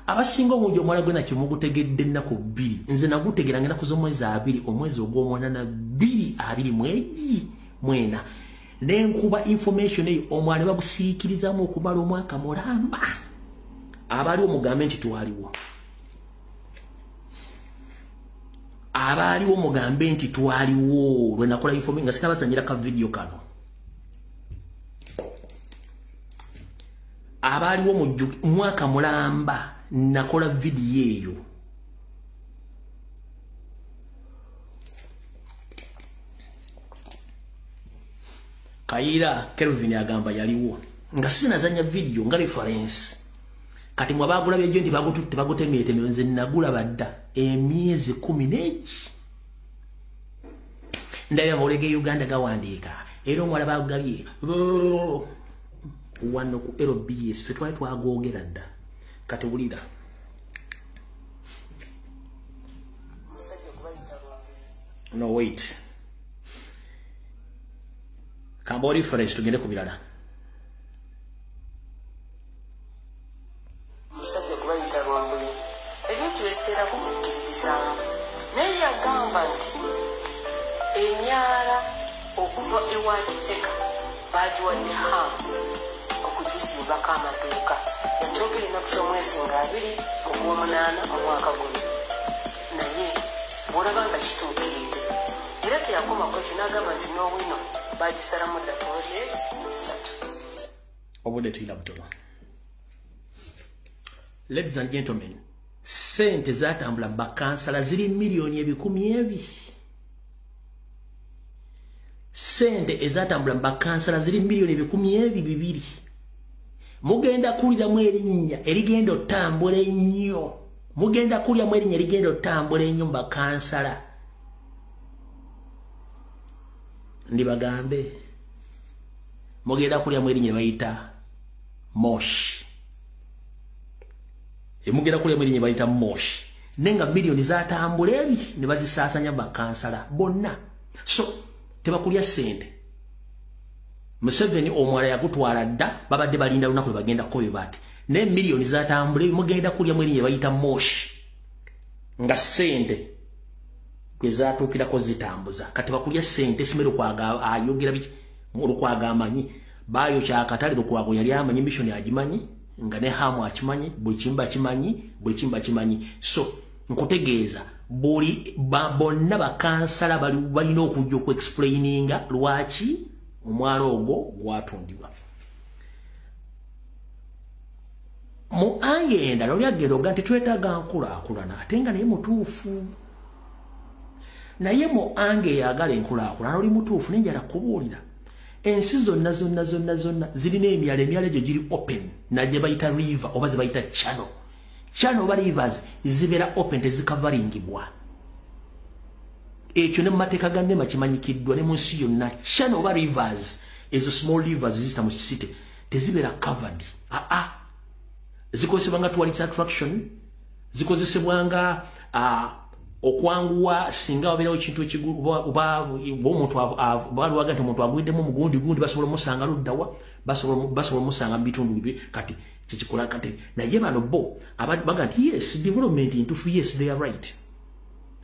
Abasinga omujjo omwala gwe Nakimugutegedde ennaku 2 nze nagutegera ngena kuzo omwezi 2 omwezi ogw'omunaana 2024 nenkuba information eyo omwala bagusiikirizamu okumala omwaka mulamba. Abali omugambe nti twaliwo. Abali omugambe nti twaliwo lwe nakola information nga sinabazanyira ka video kano. Abali omujjuki mwaka mulamba nakola video eyo. Kaira Kelvin agamba yaliwo nga sinazanya video nga reference. Kati mwabagula byejo nti bagututte bagutemete nze nagula badda emyezi 10. Ndaya molege Uganda gawandika era omwala bagabye wano ku LBS fetwa twagogera dda. Kati wulira no wait Kambori Forest tugende ku birala. Musajja kubayita Lwambwe ebintu estera kumukiriza naye yagamba nti enyaala okuva ewa Kiseka bagiwadde hamu okugisimbako amaduuka. Yakyogera ennaku z'omwezi nga 2 ogw'omunaana omwaka guno naye bw'olaba nga kituukiridde era teyakomako ekyo n'agamba nti n'owino bagisalamu dda projects 3. Obudde tuyina butono. Ladies and gentlemen, sente zatambula bakansala ziri milioni 10,000. Sente ezatambula bakansala ziri milioni 10,200. Mugenda kulira mu erinnya erigenda otambula ennyo. Mugenda kulya mu erinnya erigenda otambula ennyo bakansala. Ndibagambe mugenda kulya mu erinnya bayita Mosh. Mugenda kulya mu erinnya bayita Mosh. Nenga milioni zatambula ebi ne bazisaasanya bakansala bonna. So tebakulya sente. Museveni omwala yagutwala dda babadde balinda lunaku bagenda koyo bati. Ne milioni zatambule mugenda kulya mu erinnya bayita Mosh. Nga sente kwe zatuukirako zitambuza. Kati bakulya sente simero kwaga ayogera biki mu Lukwago amanyi. Bayo kyakatali Lukwago yali amanyi mission agimanyi nga ne hamu akimanyi buli kimba kimanyi. So nkutegeeza buli bonna bakansala balina okujja ku explaininga lwaki omwalo ogwo gwatundibwa. Mu angenda lolyagero ganti twetaaga nkulakulana ate nga naye mutuufu. Naye mu ange yagala enkulakulana oli mutuufu nenjala kubuulira. Ensi zonna zirina emyala egyo giri open na gye bayita river oba ze bayita channel. Channel oba rivers zibeera open tezikavaringibwa. Ekyo ne mu mateeka gannema kimanyikiddwa ne mu nsi yonna channel oba rivers ezo small rivers ziyita mu kisite tezibera covered. Zikozesebwanga tourist attraction, zikozesebwanga okwanguwa singa wabeerawo ekintu ekigulu oba omuntu balwaga nti omuntu agwiddemu mugundi basobola musanga luddawa basobola musanga mu bitundu bibye kati kikikola kati naye bano bo baga nti yes development intufu yes they are right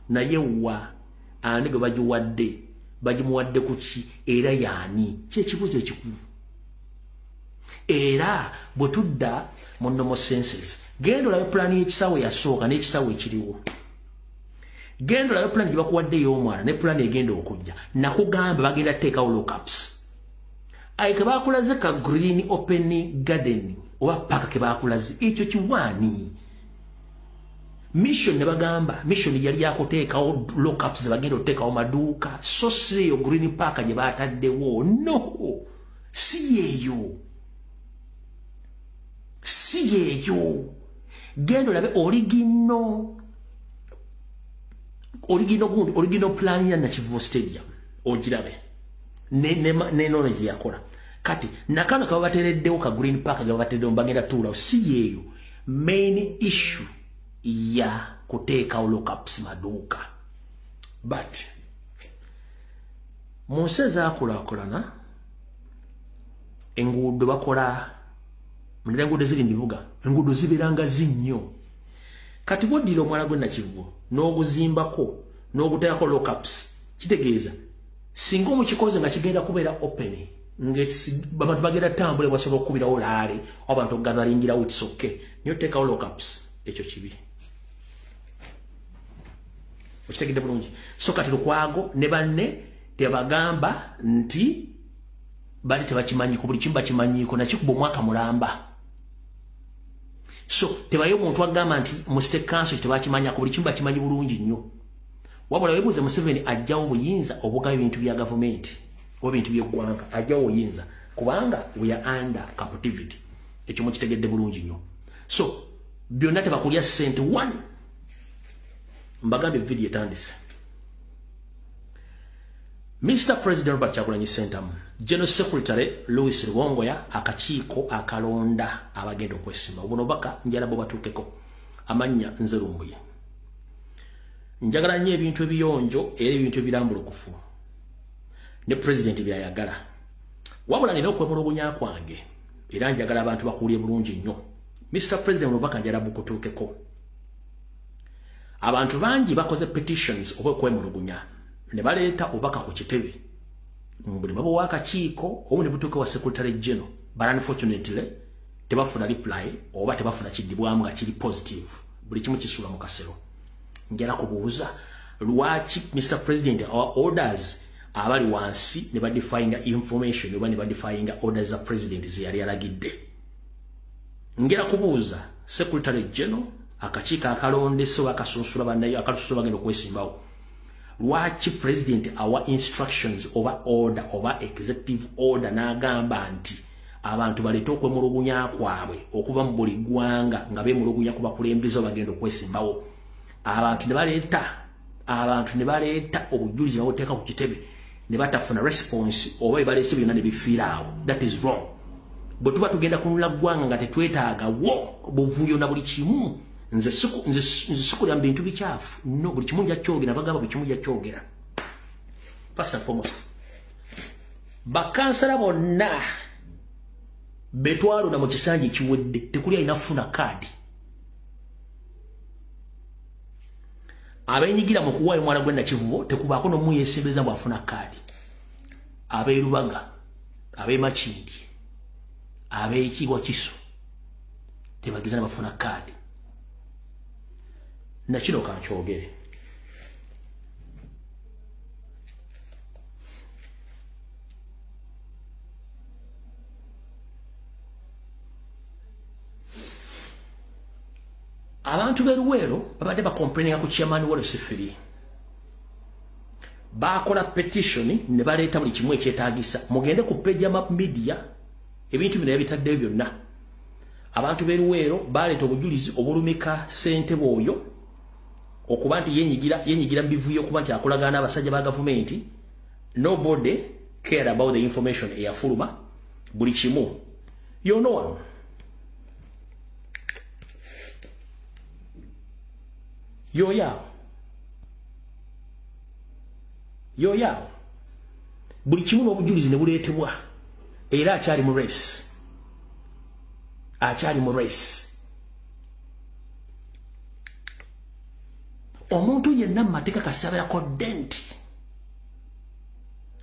naye wa ani gwe bagimuwadde ku ki era yaani kyekibuzo ekikulu era bwe tudda mu normal senses genda olabe plan y'ekisawo yasooka n'ekisawo ekiriwo genda olabe plan gye bakuwadde ey'omwana ne plan egenda okujja nakugamba bagenda teekawo lockups ayi ke bakulaze ka green open garden oba paka ke bakulaze ekyo kiwaani mission ne bagamba mission yali yakuteekawo lockups ze bagenda oteekawo maduuka so si eyo green park gye bataddewo no si yeeyo genda olabe original plan ya Nakivubo Stadium ogirabe nenono gye yakola kati nakano kaba batereddewo ka green park gye babateddewo bagenda tuulawo si yeeyo main issue ya kuteekawo lockups maduuka but mu nsi ezaakulaakulana enguudo bakola mulira enguudo ziri ndibuga enguudo zibeeranga zinnyo kati bwoddira omwala gwe Nakivubo n'oguzimbako n'oguteekako lockups kitegeeza singa omukikoze nga kigenda kubeera open abantu bagenda tambule basobola okukubirawo laale abantu okugabalingirawo it's okay niyo teekawo lockups ekyo kibi okitegedde bulungi so kati Lukwago ne banne tebagamba nti bali tebakimanyiko buli kimu bakimanyiiko nakikuba omwaka mulamba so tebayo omuntu agamba nti mu state council tebakimanyako buli kimu bakimanyi bulungi nnyo wabula webuuze Museveni ajjawo obuyinza obugayo ebintu bya gavumenti oba ebintu by'eggwanga ajjawo obuyinza kubanga we are under captivity ekyo mukitegedde bulungi nnyo so byonna tebakulya ssente one mbagambe video etandise Mr. President Robert Kyagulanyi Ssentamu General Secretary Louis Rwongoya akakiiko akalonda abagenda okwesimba buno baka njala bo batuukeko amannya nze Lumbuye njagala nnyo ebintu ebiyonjo era ebintu ebirambulukufu ne president byayagala wabula nina okwemulugunya kwange era njagala abantu bakuulye bulungi nnyo Mr. President Obaka njala bukutuukeko abantu bangi bakoze petitions oba okwemulugunya ne baleeta Obaka ku kitebe buli mabo w'akakiiko obu ne butuuke wa Secretary General but unfortunately tebafuna reply oba tebafuna kiddibwamu nga kiri positive buli kimu kisula mu kasero njala kubuuza lwaki Mr. President our orders abali wansi ne badifyinga information oba ne badifyinga orders za president ze yali alagidde ngera kubuuza Secretary General akakiiko akalondeso akasunsula bannayo akalususula bagenda okwesimbawo lwaki president our instructions oba order oba executive order n'agamba nti abantu baleta okwemulugunya kwabwe okuva mu buli ggwanga nga beemulugunya ku bakulembeze bagenda okwesimbawo abantu ne baleeta obujulizi babuteeka ku kitebe ne batafuna response oba ebaleese byonna ne bifiiraawo that is wrong bwe tuba tugenda kunula ggwanga nga tetwetaagawo buvuyo na buli kimu nze sikulya mu bintu bikyafu no buli kimu nja kyogera bagamba buli kimu nja kyogera first and foremost bakansala bonna betwalonda mu kisanja ekiwedde tekuli alina kufuna kaadi abenyigira mu kuwaayo omwana gwe Nakivubo tekubaako n'omu yeesembeza bw'afuna kaadi ab'erubaga ab'emakindi ab'ekibwa kiso tebagiza ne bafuna kaadi nakino kankyogere abantu beruwero babadde bakomplaininga ku chairman wa Lusifiri bakola petition ne baleeta buli kimu ekyetaagisa mugende ku page ya Map Media ebintu bino yabitaddeyo byonna abantu beruwero baleeta obujulizi obulumika ssente bwoyo okuba nti yenyigira mu bivuyo okuba nti akolagana n'abasajja ba gavumenti nobody care about the information eyafuluma buli kimu You know one. Yo yao. Buli kimu n'obujulizi ne buleetebwa era akyali mu race. Omuntu yenna mateka kasabira kodenti.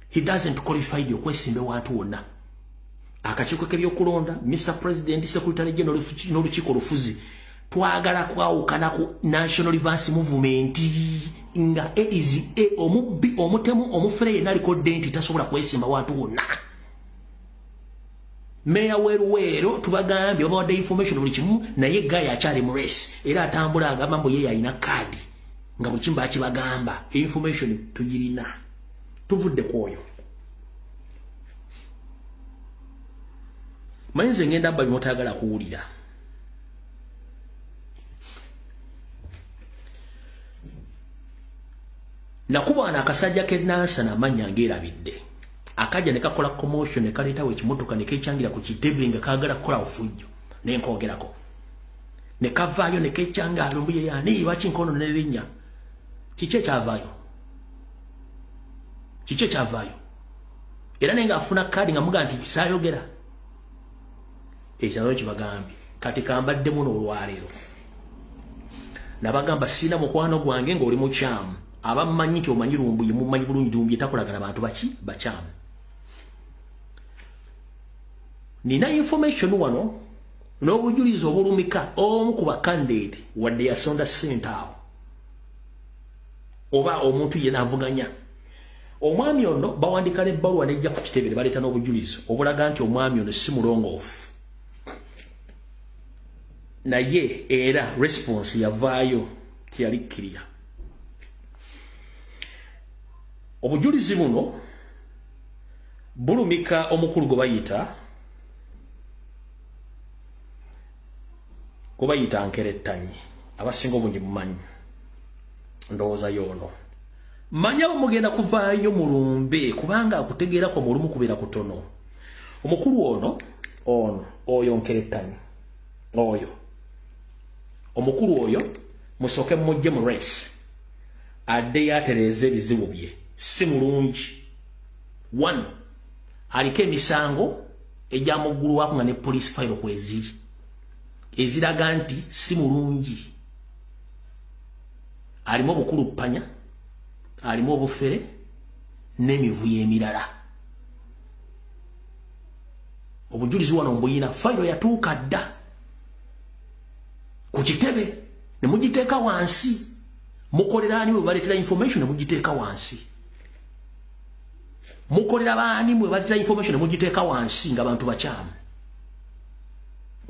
He doesn't qualify okwesimbe wantu wonna. Akakiiko k'ebyokulonda, Mr. President, Secretary General n'olukiiko olufuzi twagala kwawukana ku National Reverse Movement nga omubbi omutemu omufere yenna aliko denti tasobola kwesimba wantu wonna. Meya weruwero tubagambye babawadde information buli kimu naye gaya akyali mu race era atambula agamba mbu ye yalina kaadi nga buli kimu bakibagamba information tugirina tuvudde kwoyo. Mayinza ngenda bali mutagala kuwulira. Nakubana akasajja kenansa na manya ngerabidde. Akaja ne kakola commotion ne kaletawo ekimotoka ne kechangira ku kitebe nga kagala kukola ofujjo ne nkogerako. Ne kavaayo ne kechanga alumbuye yani wachi nkono ne linnya. Kiche kyavaayo. Era nenga afuna kadi nga muga nti kisayogera. Ekyalo kibagambye kati kambadde muno olwaleero. Nabagamba sina mukwano gwange ng'oli mu kyamu. Abamanyi nti omanyi lumbuye mumanyi bulungi lumbuye takolagana bantu bakyamu. Nina information wano n'obujulizi obulumika omu ku bakandidate wadde yasonda ssente awo oba omuntu yenna avuganya. Omwami ono bawandika n'ebbaluwa nejja ku kitebe ne baleeta n'obujulizi obulaga nti omwami ono si mulongoofu. Naye era response yavaayo tiyali kkiriya. Obujulizi buno bulumika omukulu gwe bayita Nkerettanyi. Abasinga obungi mumanyi. Ndowooza y'ono. Manya bamugenda kuvaayo mulumbe kubanga akutegeerako mulumu kubeera kutono. Omukulu oyo Nkerettanyi. Omukulu oyo musooke mujje mu race. Adde yatereeza ebizibu bye. Si mulungi. 1. Aliko emisango egyamugulwako nga ne police file kweziri. Eziraga nti si mulungi. Alimu obukuluppanya, alimu obufere, n'emivuyo emirala. Obujulizi wano mbuyina file yatuuka dda. Ku kitebe ne mugiteeka wansi. Mukolera ani bwe baleetera information ne mugiteeka wansi. Mukolera baani mwe baleetera information ne mugiteeka wansi nga bantu bakyamu.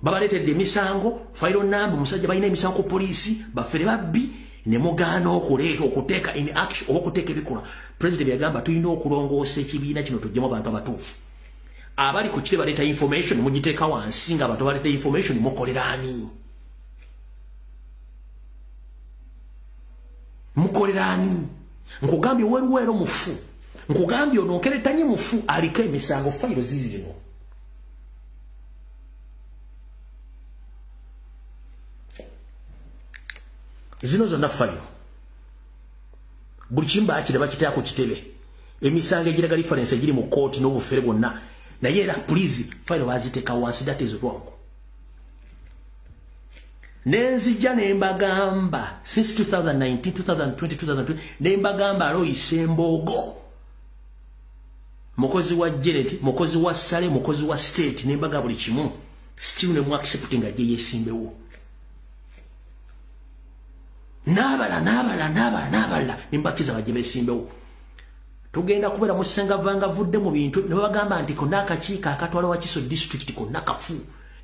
Babaleetedde emisango, file number, musajja balina emisango ku poliisi, bafere babbi, ne mugaana okuteeka in action oba okuteeka ebikolwa. President yagamba tulina okulongoosa ekibiina kino tuggyemu abantu abatuufu. Abali ku kitebe baleeta information ne mugiteeka wansi nga abantu baleeta information mukolera ani? Mukoleraani. Nkugambye weruwero mufu. Nkugambye ono Nkerettanyi mufu aliko emisango fayiro zizino. Zino zonna fayiro. Buli kimba akire bakiteeka ku kitebe. Emisango egiraga reference egiri mu court n'obufere bwonna. Naye era please fayiro baziteeka wansi. That is wrong. Nenzija nembagamba since 2019 2020 nembagamba aloyise Mbogo mukozi wa Janet mukozi wa Sale mukozi wa state nembaga buli kimu still ne mu accepting aje yesimbewo nabala nimbakiza baje besimbewo tugenda kubera musenga vanga vudde mu bintu ne bagamba nti konaka chika akatwala wa Kiso district konaka fu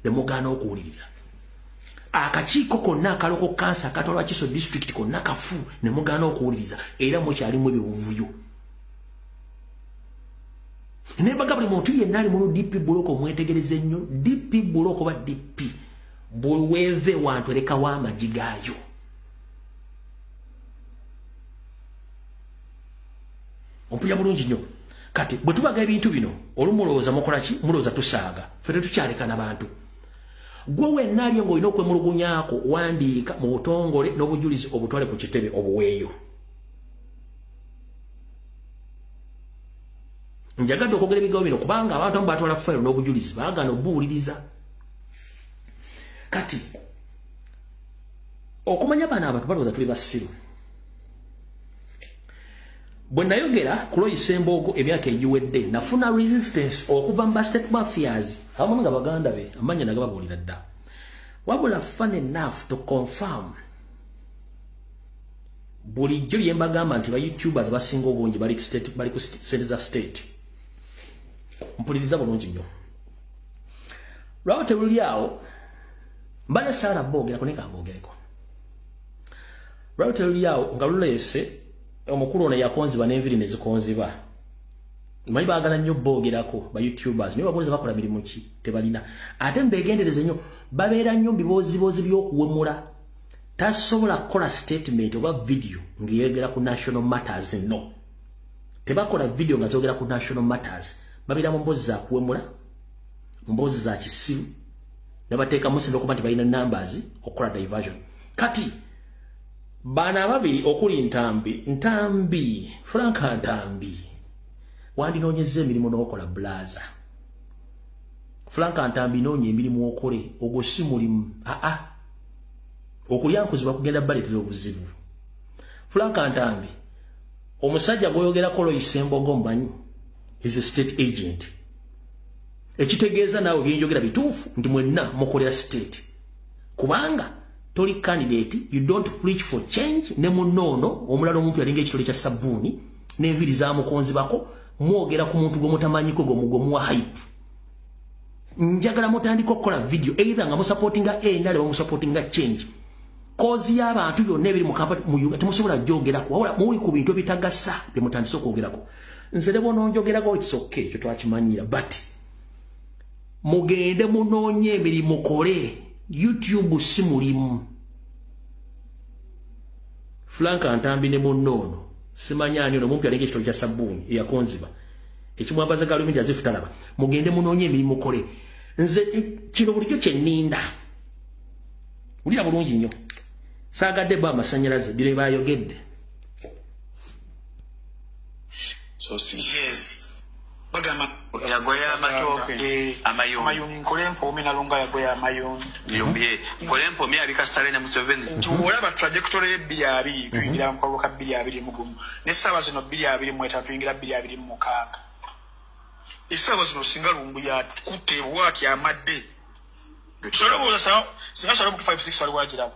ne mugana okuwuliriza akakiiko konna akaloko kansa akatwalwa Kiso district konna kafu ne mugana okuwuliriza era mukyalimu ebibuvuyo. Nebaga buli muntu yenna ali mu DP buloko mwetegereze nnyo DP buloko ba DP bulweve wantu ereka w'amagi gaayo. Ompuya bulungi nnyo kati bwe tubaga ebintu bino olumulowooza mukola ki mulowooza tusaaga ffe tetukyaleka n'abantu gwe wenna aliyo ng'olina okwemulugunyaako wandiika mu butongole n'obujulizi obutwale ku kitebe obuweeyo njagadde okwogera ebigambo bino kubanga abantu amu batwala fayiro n'obujulizi baagaana obuwuliriza kati okumanya bano abantu balowooza tuli basiru bwe nayogera ku Lois Embogo emyaka egiwedde nafuna resistance okuva mu state mafias abamu nga baganda be amanya nagababuulira dda wabula fun enough to confirm bulijjo lye mbagamba nti ba YouTubers basinga obungi bali ku state mpuliriza bulungi nnyo lwate luli awo mbale saara boogera kuneka mboogereko lwate luli awo nga luleese omukulu ono yakonziba n'enviri ne zikonziba manyi baagala nnyo boogerako ba YouTubers naye babuuliza bakola mirimu ki tebalina ate mbeegendereze nnyo babeera nnyo mu bibooziboozi by'okuwemula tasobola kukola statement oba video ng'eyogera ku national matters no tebakola video nga zoogera ku national matters babeera mu mboozi za kuwemula mboozi za kisiru ne bateeka musinde okuba nti balina numbers okukola diversion kati baana ababiri okuli ntambi Franka Ntambi wandinoonyezza emirimu n'okola blaza Franka Ntambi noonya emirimu okole ogwo si mulimu okulyankuzibwa kugenda baleetera obuzibu Franka Ntambi omusajja gw'oyogerako Lois Embogo mumanyi is a state agent ekitegeeza naawe byenjogera bituufu nti mwenna mukolera state kubanga toli candidate you don't preach for change ne munono omulala omuntu yalinga ekitole kya sabbuuni n'enviri zaamukonzibako mwogera ku muntu gwe mutamanyiko gwe muwa hype njagala mutandika okukola video either nga musupportinga nale oba musupportinga change kozi y'abantu byonna ebiri mu kampani mu Uganda temusobola gyogerako wabula muli ku bintu ebitagasa bye mutandise okwogerako nze ne bononjogerako it's okay ekyo twakimanyira but mugende munoonye emirimu kole YouTube si mulimu Franka Ntambi ne munono simanyani ono mumpi alinga ekitolo kya sabbuuni eyakonziba ekimwambaza galumindi azifutalaba mugende munoonye emirimu kole nze kino bulijjo kyenninda ulira bulungi nnyo saagadde ba amasanyalaze bire bayogedde yes bagamba yagoya amatoke amayuni nkolempo omina lunga yagoya amayuni yombiye nkolempo mi abika Salene Museveni tuolaba trajectory y'ebbiri tuyingira mu kwaka 2020 ne sawa zino 2023 tuyingira 2026 isawa zino singa lumbu ya kutebwa ati amadde soloboza sawa singa solobo 56 wali wajira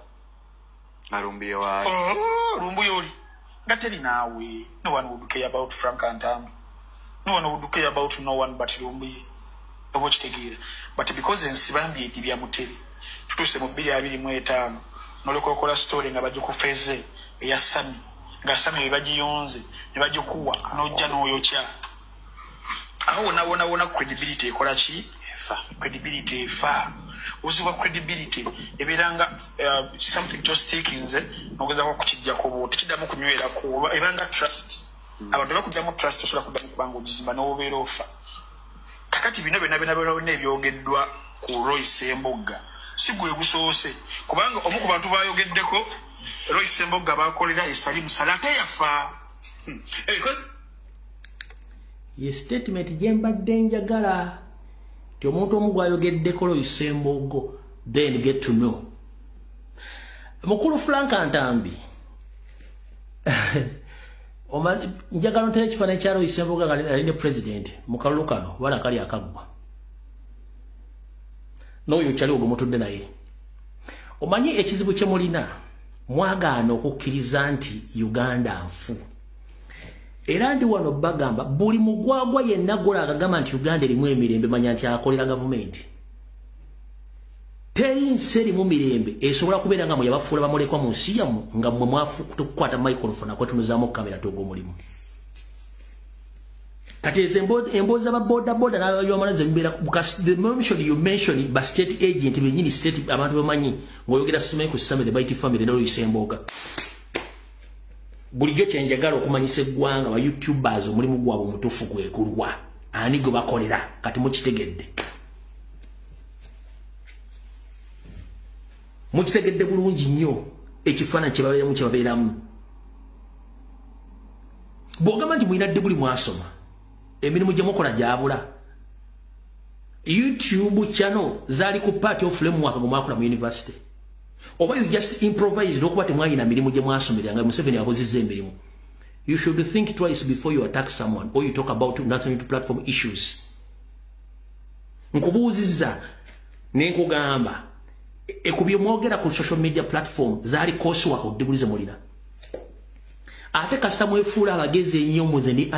alumbiye wa lumbu yoli gateri nawe no one would care about Franka Ntambi. No one would care about no one but Lumbi. Watch together. But because in Sibambi Dibia Muteri, to say Mobilia Vilimwetan, no local story in Abajuku Feze, Yasami, Gasami Bajonze, Nebajukua, no Jano Yocha. I want credibility, Korachi, credibility far. Uziwa credibility, Ebiranga something just taking no Jacobo, Tidamu Kunwera, Ebanga trust. Abantu bakujjamu trust osobola kuddamu kubanga ogizimba n'obeera ofa kakati bino byonna ebyogeddwa ku Lois Embogo si gwe busoose kubanga omu ku bantu bayogeddeko Lois Embogo bakolera esalimu salate yafa ye statement gye mbadde njagala ti omuntu omu gwayogeddeko Lois Embogo then get to know mukulu Franka Ntambi njagala ntera ekifaananyi kya Lois Embogo nga aline president mu kalulu kano wala kali akaggwa n'oyo kyali ogwo mutudde naye omanyi ekizibu kye mulina mwagaana okukkiriza nti Uganda nfu era ndi wano bagamba buli mugwagwa yenna gola agagamba nti Uganda erimu emirembe manya nti akolera gavumenti teri nsi erimu mirembe esobola kubeera nga mwe yabafuula bamulekwa mu nsi yammwe nga mmwe mwafu tukukwata microphone akwetunuzaamu kamera twog'omulimu kati ezo emboozi z'ababodaboda n'abayamalaze mubeera because the mention you mention ba state agent bennyini state abantu bamanyi ng'oyogera simanyi ku Same the Mighty Family ne Lois Embogo bulijjo kyenjagala okumanyisa eggwanga ba YouTubers omulimu gwabwe omutuufu gwekulwa ani gwe bakolera kati mukitegedde bulungi nnyo ekifaananyi kye babeeramu bw'ogamba nti mulina ddebuli mwasoma emirimu gye mukola gyabula YouTube channel zaali ku part of framework gwe mwakola mu university oba you just improvised okuba temwayina mirimu gye mwasomeranga Museveni abozizza emirimu. You should think twice before you attack someone or you talk about national platform issues. Nkubuuzizza nenkugamba ekubye mwogera ku social media platform zaali coursework okudebulize mulina. Ate kasita mwefuula abagezi ennyo muze ni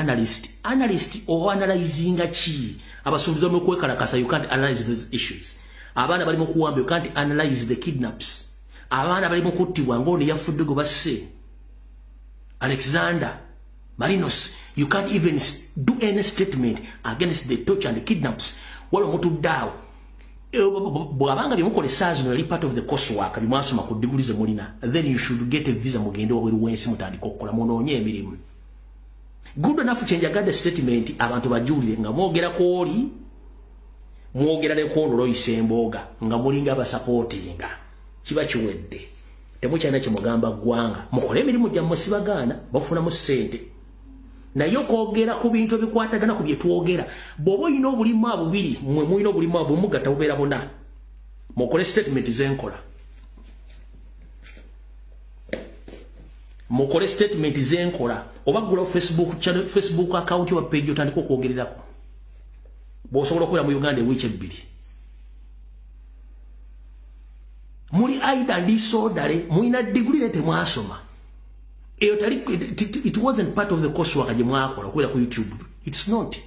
analyst o analyzinga ki abasumbuzi bamukwekalakasa you can't analyze those issues. Abaana bali mu kuwamba you can't analyze the kidnaps. Abaana bali mu kuttibwa ng'ono yafudde gwe basse Alexander Marinos, you can't even do any statement against the torture and the kidnaps. Wala mutuddawo bw'abanga byemukolesa zino yali part of the coursework bimwasoma ku digulize mulina, then you should get a visa mugende wabweru w'ensi mutandika okukola munoonye emirimu. Good enough kyenjagadde statement abantu bajulire nga mwogerako oli mwogera ne kono Loyce Mboga nga mulinga abasapootinga kiba kiwedde temukyalina kyemugamba ggwanga mukole emirimu gyammwe sibagaana bafunamu ssente naye okwogera ku bintu ebikwatagana ku bye twogera bw'oba olina obulimu abubiri mmwe mulina obulimu abo mugatta bubeera buna mukole statement zenkola mukole statement zenkola oba gula Facebook account wa page otandika okwogererako bw'osobola okubeera mu Uganda ewiiki ebbiri muli aida ndisodale mulina degree ne temwasoma eyo tali it wasn't part of the coursework gye mwakola okubeera ku YouTube. It's not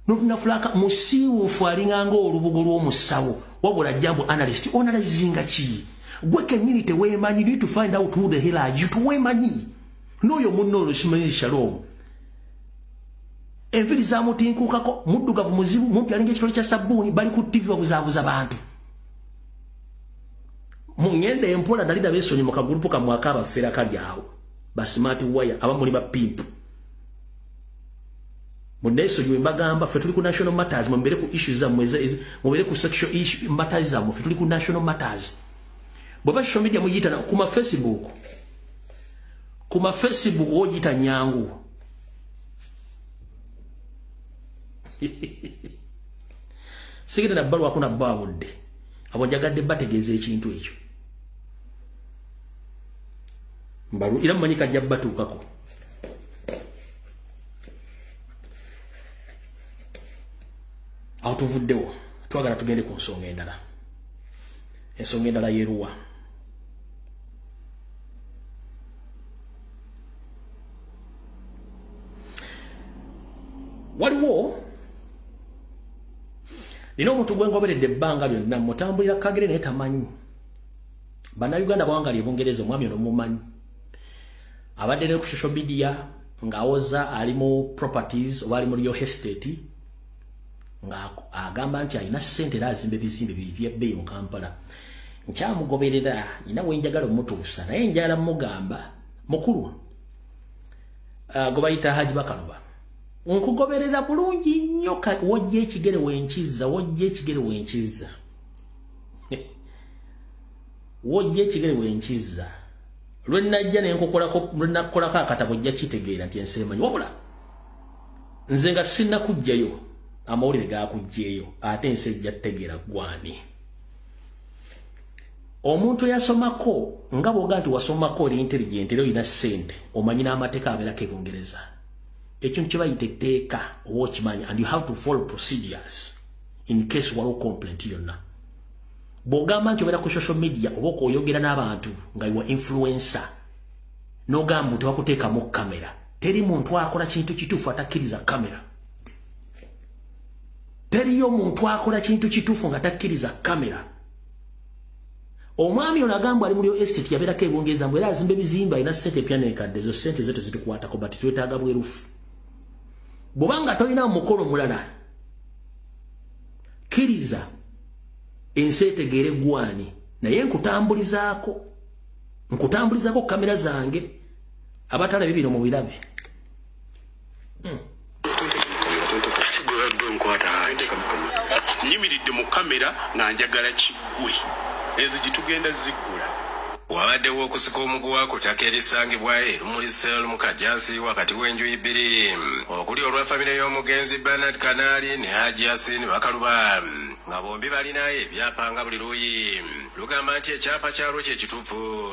nafulaka musiiwuufu alinganga olubugo lw'omusawo wabula jambo analyst analyzinga ki gwe kennyini teweemanyi. You need to find out who the hell are you teweemanyi n'oyo munno olusimanyi Shalom enviri zaamutinkuukako muddugavu muzibu mumpi alinga ekitole kya sabbuuni bali ku TV babuzaabuza bantu mungende empola dalida besonyi mu kagulupu kamwaka abafeera kali awo ba smart wire abamuli ba pimp muneso ywe mbagamba fe tuli ku national matters mbere ku issues za mweze mbere ku sexual issue matters za mu fe tuli ku national matters boba social media muyita na kuma Facebook oyita nyangu sigenda na balu akuna bawudde abonjagadde bategeeza ekintu ekyo mbalu ira manyika jabba tukako aho tuvuddewo twagala tugende ku nsonga endala ensonga endala yeruwa waliwo nina omuntu gwengoberedde ebbanga lyonna mutambulira kagere naye tamanyi bannayuganda bawanga lyebungereza omwami ono mumanyi abadde ne ku social media ng'awoza ali mu properties oba ali mu real estate nga agamba nti alina ssente era azimba ebizimbe byebbeeyi mu Kampala nkyamugoberera nina wenjagala omutuusa naye njala mugamba mukulu gwe bayita Haji Bakaluba nkugoberera bulungi nnyo wojja ekigere wenkiza wojja ekigere wenkiza lwenajja lwenakolako akatabo ojja kitegeera nti ensemanyi wabula nze nga sinnakujjayo amawulire gakujjeeyo ate ensi ejja tutegeera gwani omuntu yasomako nga bwoga nti wasomako oli intelligent era olina ssente omanyi n'amateeka abeerako ebungereza ekintu kye bayita etteeka oba okimanyi and you have to follow procedures in case waliwo complaint yonna bw'ogamba nti obeera ku social media oba okwoyogera n'abantu nga iwa influencer n'ogamba nti bakuteekamu kamera teri muntu akola kintu kituufu atakkiriza kamera teriyo muntu akola kintu kituufu nga takkiriza kamera omwami ono agamba ali mulio estate yabeerako ebungereza mbwe era azimba ebizimba alina ssente epya neekadde ezo ssente zeto zitukwatako bati twetaaga bwerufu bw'obanga tolina mukolo mulala kkiriza ensi etegeere gwani naye nkutambulizaako nkutambulizako kamera zange abatalabe bino mu birabe nyimiridde mu kamera nga njagala kiggwe ezigitugenda ziggula wabaddewo okusika omuguwa ku ttaka erisangibwa erumulisel mu Kajansi wakati w'enjuyi bbiri okuli olwa famire y'omugenzi Bernard Kanaali ne Haji Yasin Bakaluba nga bombi balina ebyapa nga buli luuyi lugamba nti ekyapa kyalwo kye kituufu.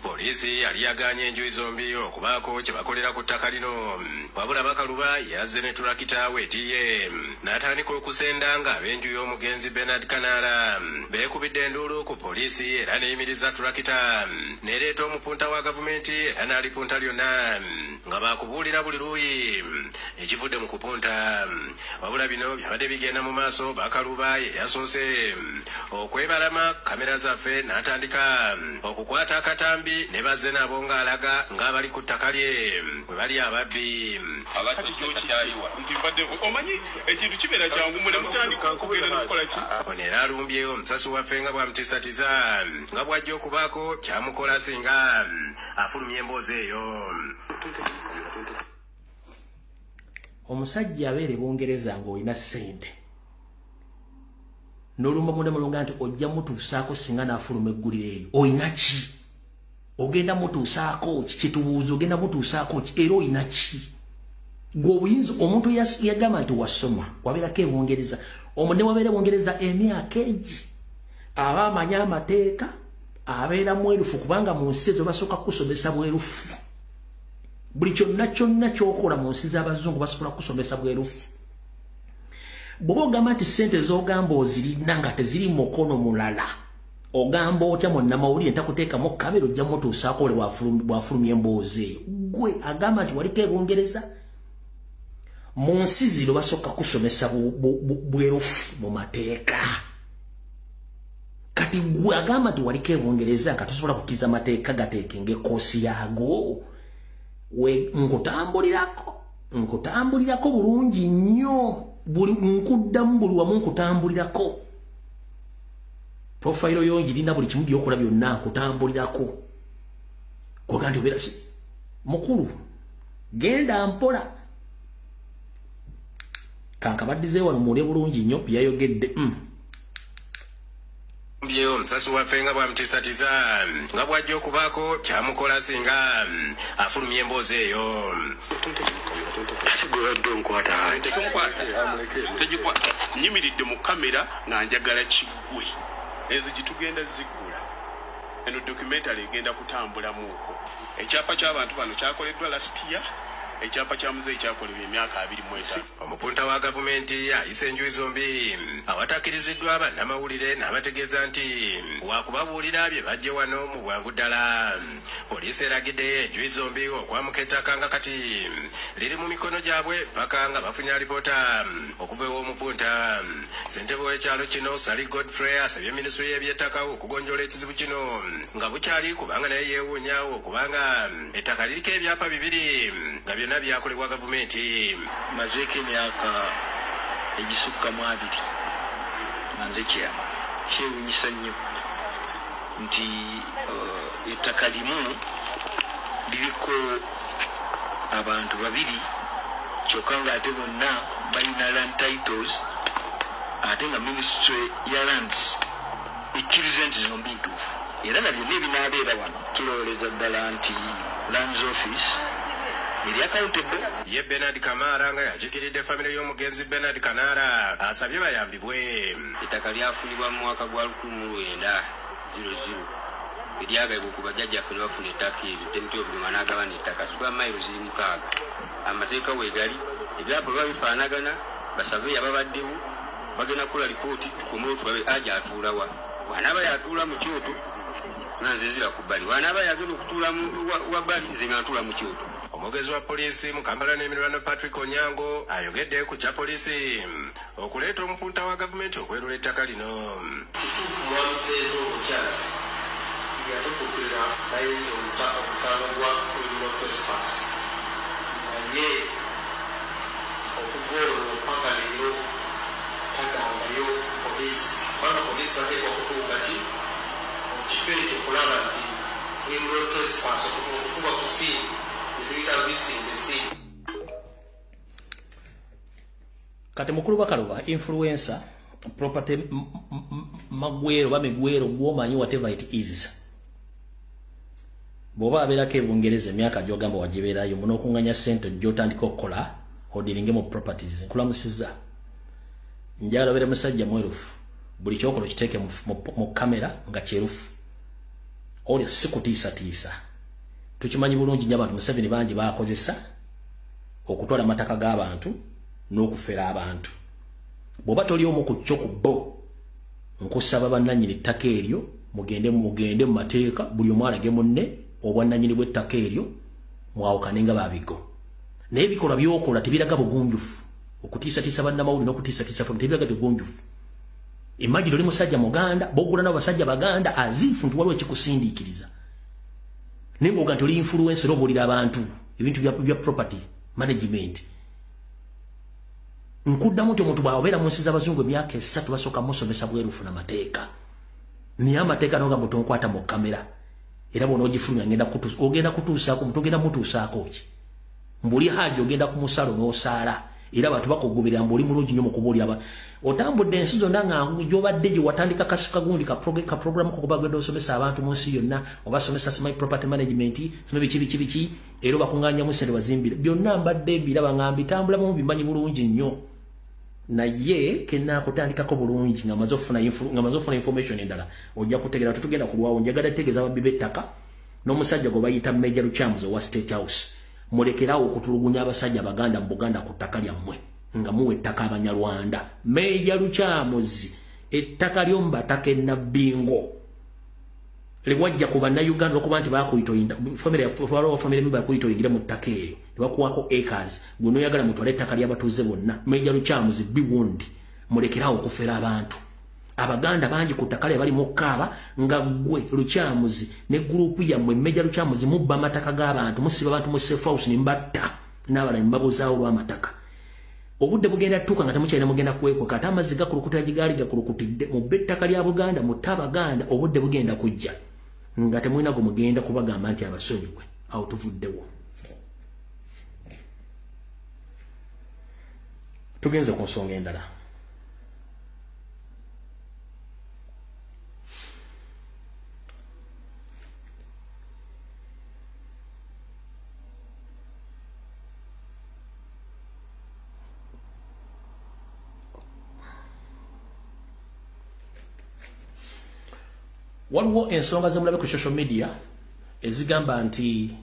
Polisi yali yaganye enjuyi zombi okubaako kye bakolera ku ttaka lino wabula Bakaluba yazze ne tulakita wetiye n'atandika okusenda nga ab'enju y'omugenzi Bernard Kanaala beekubidde enduulu ku polisi era neyimiriza tulakita nereeta omupunta wa gavumenti era n'alipunta lyonna nga baakubuulira buli luuyi ekivudde mu kupunta wabula bino byabadde bigenda mu maaso. Bakaluba ye yasoose okwebalama kamera zaffe n'atandika okukwata akatambi ne bazze nabo ng'alaga ng'abali ku ttaka lye bwe bali ababbi. abati kyokirayiwa nti mbadde omanyi ekintu kibeera kyangu mune mutandika okugenda n'okukola ki. Ono era alumbye omusasi waffe nga bwamutisatiza nga bw'ajja okubaako kyamukola singa afulumya emboozi eyo. Omusajja abeere Bungereza ng'olina ssente n'olumba munda mulonga nti ojja mutuusaako singa n'afuluma eggulire eryo oyina ki? Ogenda mutuusaako kitubuuza ogenda mutuusaako ki era oyina ki? Gw'obuyinza omuntu yagamba nti wasoma wabeerako e Bungereza omunne wabeera Bungereza emyaka egi aba amanya amateeka abeera mwerufu kubanga mu nsi ezo basooka kusomesa bwerufu. Buli kyonna ky'okola mu nsi z'abazungu basobola kusomesa bwerufu. Bw'oba ogamba nti ssente z'ogamba ozirina nga teziri mu mukono mulala ogamba otya munnamawulire ntakuteekamu kamera ojja mutuusaako ole bw'afulumya emboozi eyo. Gwe agamba nti waliko e Bungereza mu nsi zino basooka kusomesa bwerufu mu mateeka. Kati gwe agamba nti waliko e Bungereza nga tosobola kukkiza mateeka gateekenga ekkoosi yaago. We nkutambulirako bulungi nnyo nkuddamu buli wamu nkutambulirako. Profile yo njirina buli kimu byokola byonna nkutambulirako. Koga nti obeera mukulu genda mpola kankabaddize wano muule bulungi nnyo byayogedde. Mbye omusasi waffe nga bwamutisatiza nga bw'ajja okubaako kyamukola singa afulumya emboozi eyo. nyimiridde mu kamera nga njagala kiggwe ezigitugenda ziggula. Eno documentary egenda kutambulamuuko. Ekyapa ky'abantu bano kyakoleddwa last year. Ekyapa kya muzeeyi kyakolebwa emyaka 25. Omupunta wa gavumenti ayise enjuyi zombi awatakkiriziddwa bannamawulire n'abategeeza nti waakubabuulira bye bajje wano mu bwangu ddala. Poliisi eragidde enjuyi zombi okwamuka ettaka nga kati liri mu mikono gyabwe paka nga bafunye alipoota okuva ew'omupunta. Ssentebe w'ekyalo kino Sally Godfrey asabye minisitule y'ebyettaka okugonjoola ekizibu kino nga bukyali kubanga naye yeewuunyaawo kubanga ettaka liriko ebyapa bibiri nga byonna byakolebwa gavumenti. Mazeeko emyaka egisukka mu 2 nga nze kyama kyewuunyisa nnyo nti ettaka limu liriko abantu babiri kyokka ng'ate bonna balina land titles ate nga ministry ya lands ekkiriza nti zombi ntuufu era na byonna ebinaabeera wano tulowooleza ddala nti lands office ye Bernard Kamara nga yakikiridde famire y'omugenzi Bernard Kanaala asabye bayambibwe. Ettaka lyafunibwa mu mwaka gwa 1900 eryagabibwa ku bajjajjaffe ne bafuna ettaka eryo Temiti Obuluma n'agabana ettaka sukwa mayiro ziri 6. Amateeka weegali ebyapa biba bifaanagana basaveeya babaddewo bagenda kukola lipooti tukomewo tulabe aja atuulawa wanaaba yatuula mu kyoto nanze zira ku bbali wanaaba yagenda okutuula muntu wa bbali nze nga ntuula mu kyoto. Omwogezi wa poliisi mu Kampala n'emiriraano Patrick Onyango ayogedde ku kya poliisi okuleeta omupunta wa gavumenti okwerula ettaka lino. Mwamuzeeko omukyasi yatokokerera nayinza omusango gwa criminal trespass naye okuva olwo paka leero tagangayo poliisi kubanga poliisi bateekwa okutuuka ki criminal trespass okuba ku scene netuyita visiting the scene. Kati mukulu bakaluba influencer property magwero bamegwero gwomanyi whatever it is. Boba abirako ebungereza emyaka gyogamba wagibeerayo muno okunganya sente gyotandika okukola odiringe mu properties nkulamusiza njagala bere musajja mwerufu buli kyokolo kiteeke mu kamera nga kyerufu oli sikutiisa tukimanyi bulungi nnyo abantu Museveni bangi baakozesa okutwala amataka g'abantu n'okufera abantu bw'oba toli omu ku kyo ku bo nkusaba bannannyini ttaka eryo mugende mu mateeka buli omu alage munne obwannannyini bw'ettaka eryo mwawukane nga babigo naye ebikolwa by'okola tebiraga bugunjufu okutiisatiisa bannamawulire n'okutiisatiisa ffe tebiraga bugunjufu. Imagine oli musajja Muganda bogula n'abasajja Baganda azifu nti waliwo ekikusindiikiriza naye ng'oga nti oli influencer obuulira abantu ebintu bya property management. Nkuddamu nti omuntu bw'abeera mu nsi z'abazungu emyaka 3 basooka musomesa bwerufu n'amateeka naye amateeka n'ogamba tonkwata mu kamera era bw'ona ogifulumya ogenda kutuusaako omuntu ogenda mutuusaako ki mbuli haji ogenda ku musalo n'osaala era abantu bakugoberera mbuli mulungi nnyo mu kubuulira otambudde ensi zonna nga gy'obadde gye watandika kagundi ka program kuba gwenda osomesa abantu mu nsi yonna obasomesa simanyi property management simanyi biki era bakuŋŋaanyamu sente bazimbire byonna mbadde mbiraba nga mbitambulamu bimanyi bulungi nnyo naye kennaakutandikako bulungi nga maze ofuna information endala ojja kutegeera tutugenda kulwawo njagala tegeeza ababbi b'ettaka n'omusajja gwe bayita Major Lukyamuz owa State House mulekerawo okutulugunya abasajja Baganda mu Buganda ku ttaka lyammwe nga muwa ettaka Abanyarwanda. Major Lukyamuz ettaka ly'ombataka Nabbingo liwajja ku bannayuganda okuba nti bakuyitoyinda famire member bakuyitoyingira mu ttaka eryo tebakuwako acres gwe n'oyagala mutwale ettaka ly'abatuuze bonna. Major Lukyamuz biwundi mulekerawo okufera abantu Abaganda bangi ku ttaka lye bali mu kkaaba nga gwe Lukyamuz ne gurupu yammwe Major Lukyamuz mubba amataka g'abantu musiba abantu mu safe house ne mbatta n'abalala ne mbabuzaawo lw'amataka. Obudde bugenda tuuka nga temukyalina mugenda kwekwa ate amazzi gakulukuta gigaali gakulukutidde mu ttaka lya Buganda mu Abaganda obudde bugenda kujja nga temulina gwe mugenda kubagamba nti abasonyiwe awo tuvuddewo. Tugenze ku nsonga endala. Waliwo ensonga zemulabe ku social media ezigamba nti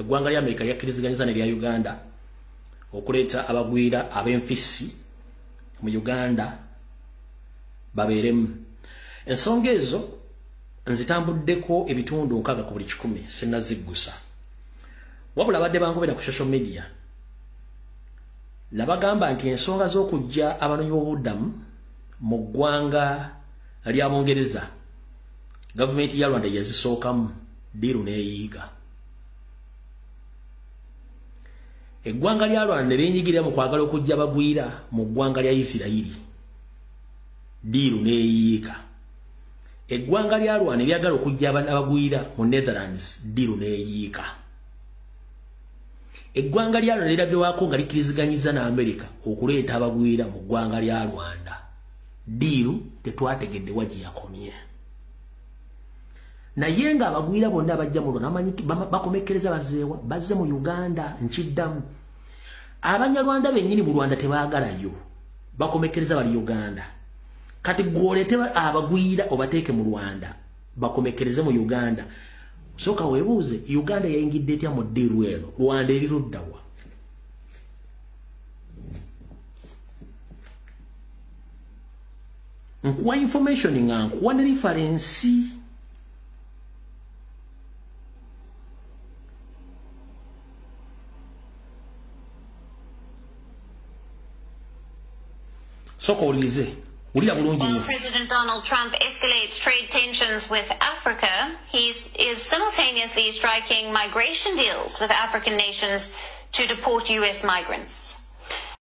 eggwanga lya Amerika lyakkiriziganyizza ne lya Uganda okuleeta abagwira ab'enfisi mu Uganda babeeremu. Ensonga ezo nzitambuddeko ebitundu 6 ku buli 100 sinnaziggusa wabula badde bangobera ku social media nabagamba nti ensonga z'okujja abanoonyiboobubudamu mu ggwanga lya Bungereza Government ya Rwanda yazisookamu diru neeyiga. Eggwanga lya Rwanda lyenyigira mu kwagala okujja bagwira mu ggwanga lya Isirayiri diru neeyiga. Eggwanga lya Rwanda lyagala okujja abagwira mu Netherlands diru neeyiga. Eggwanga lya Rwanda lirabyewaako nga likkiriziganyiza na Amerika okuleeta abagwira mu ggwanga lya Rwanda diru tetwategedde waji yakomye. Naye nga abagwira bonna bajja mu Rwanda bakomekkereza bazeewa bazze mu Uganda nkiddamu. Abanyarwanda bennyini mu Rwanda tebaagalayo bakomekkereza bali Uganda. Kati gwolete abagwira obateeke mu Rwanda bakomekkereze mu Uganda. Soka weebuuze Uganda yayingidde etya mu ddiiru eno Rwanda eri luddawa? Nkuwa information nga nkuwa ne reference. While President Donald Trump escalates trade tensions with Africa, he is simultaneously striking migration deals with African nations to deport US migrants.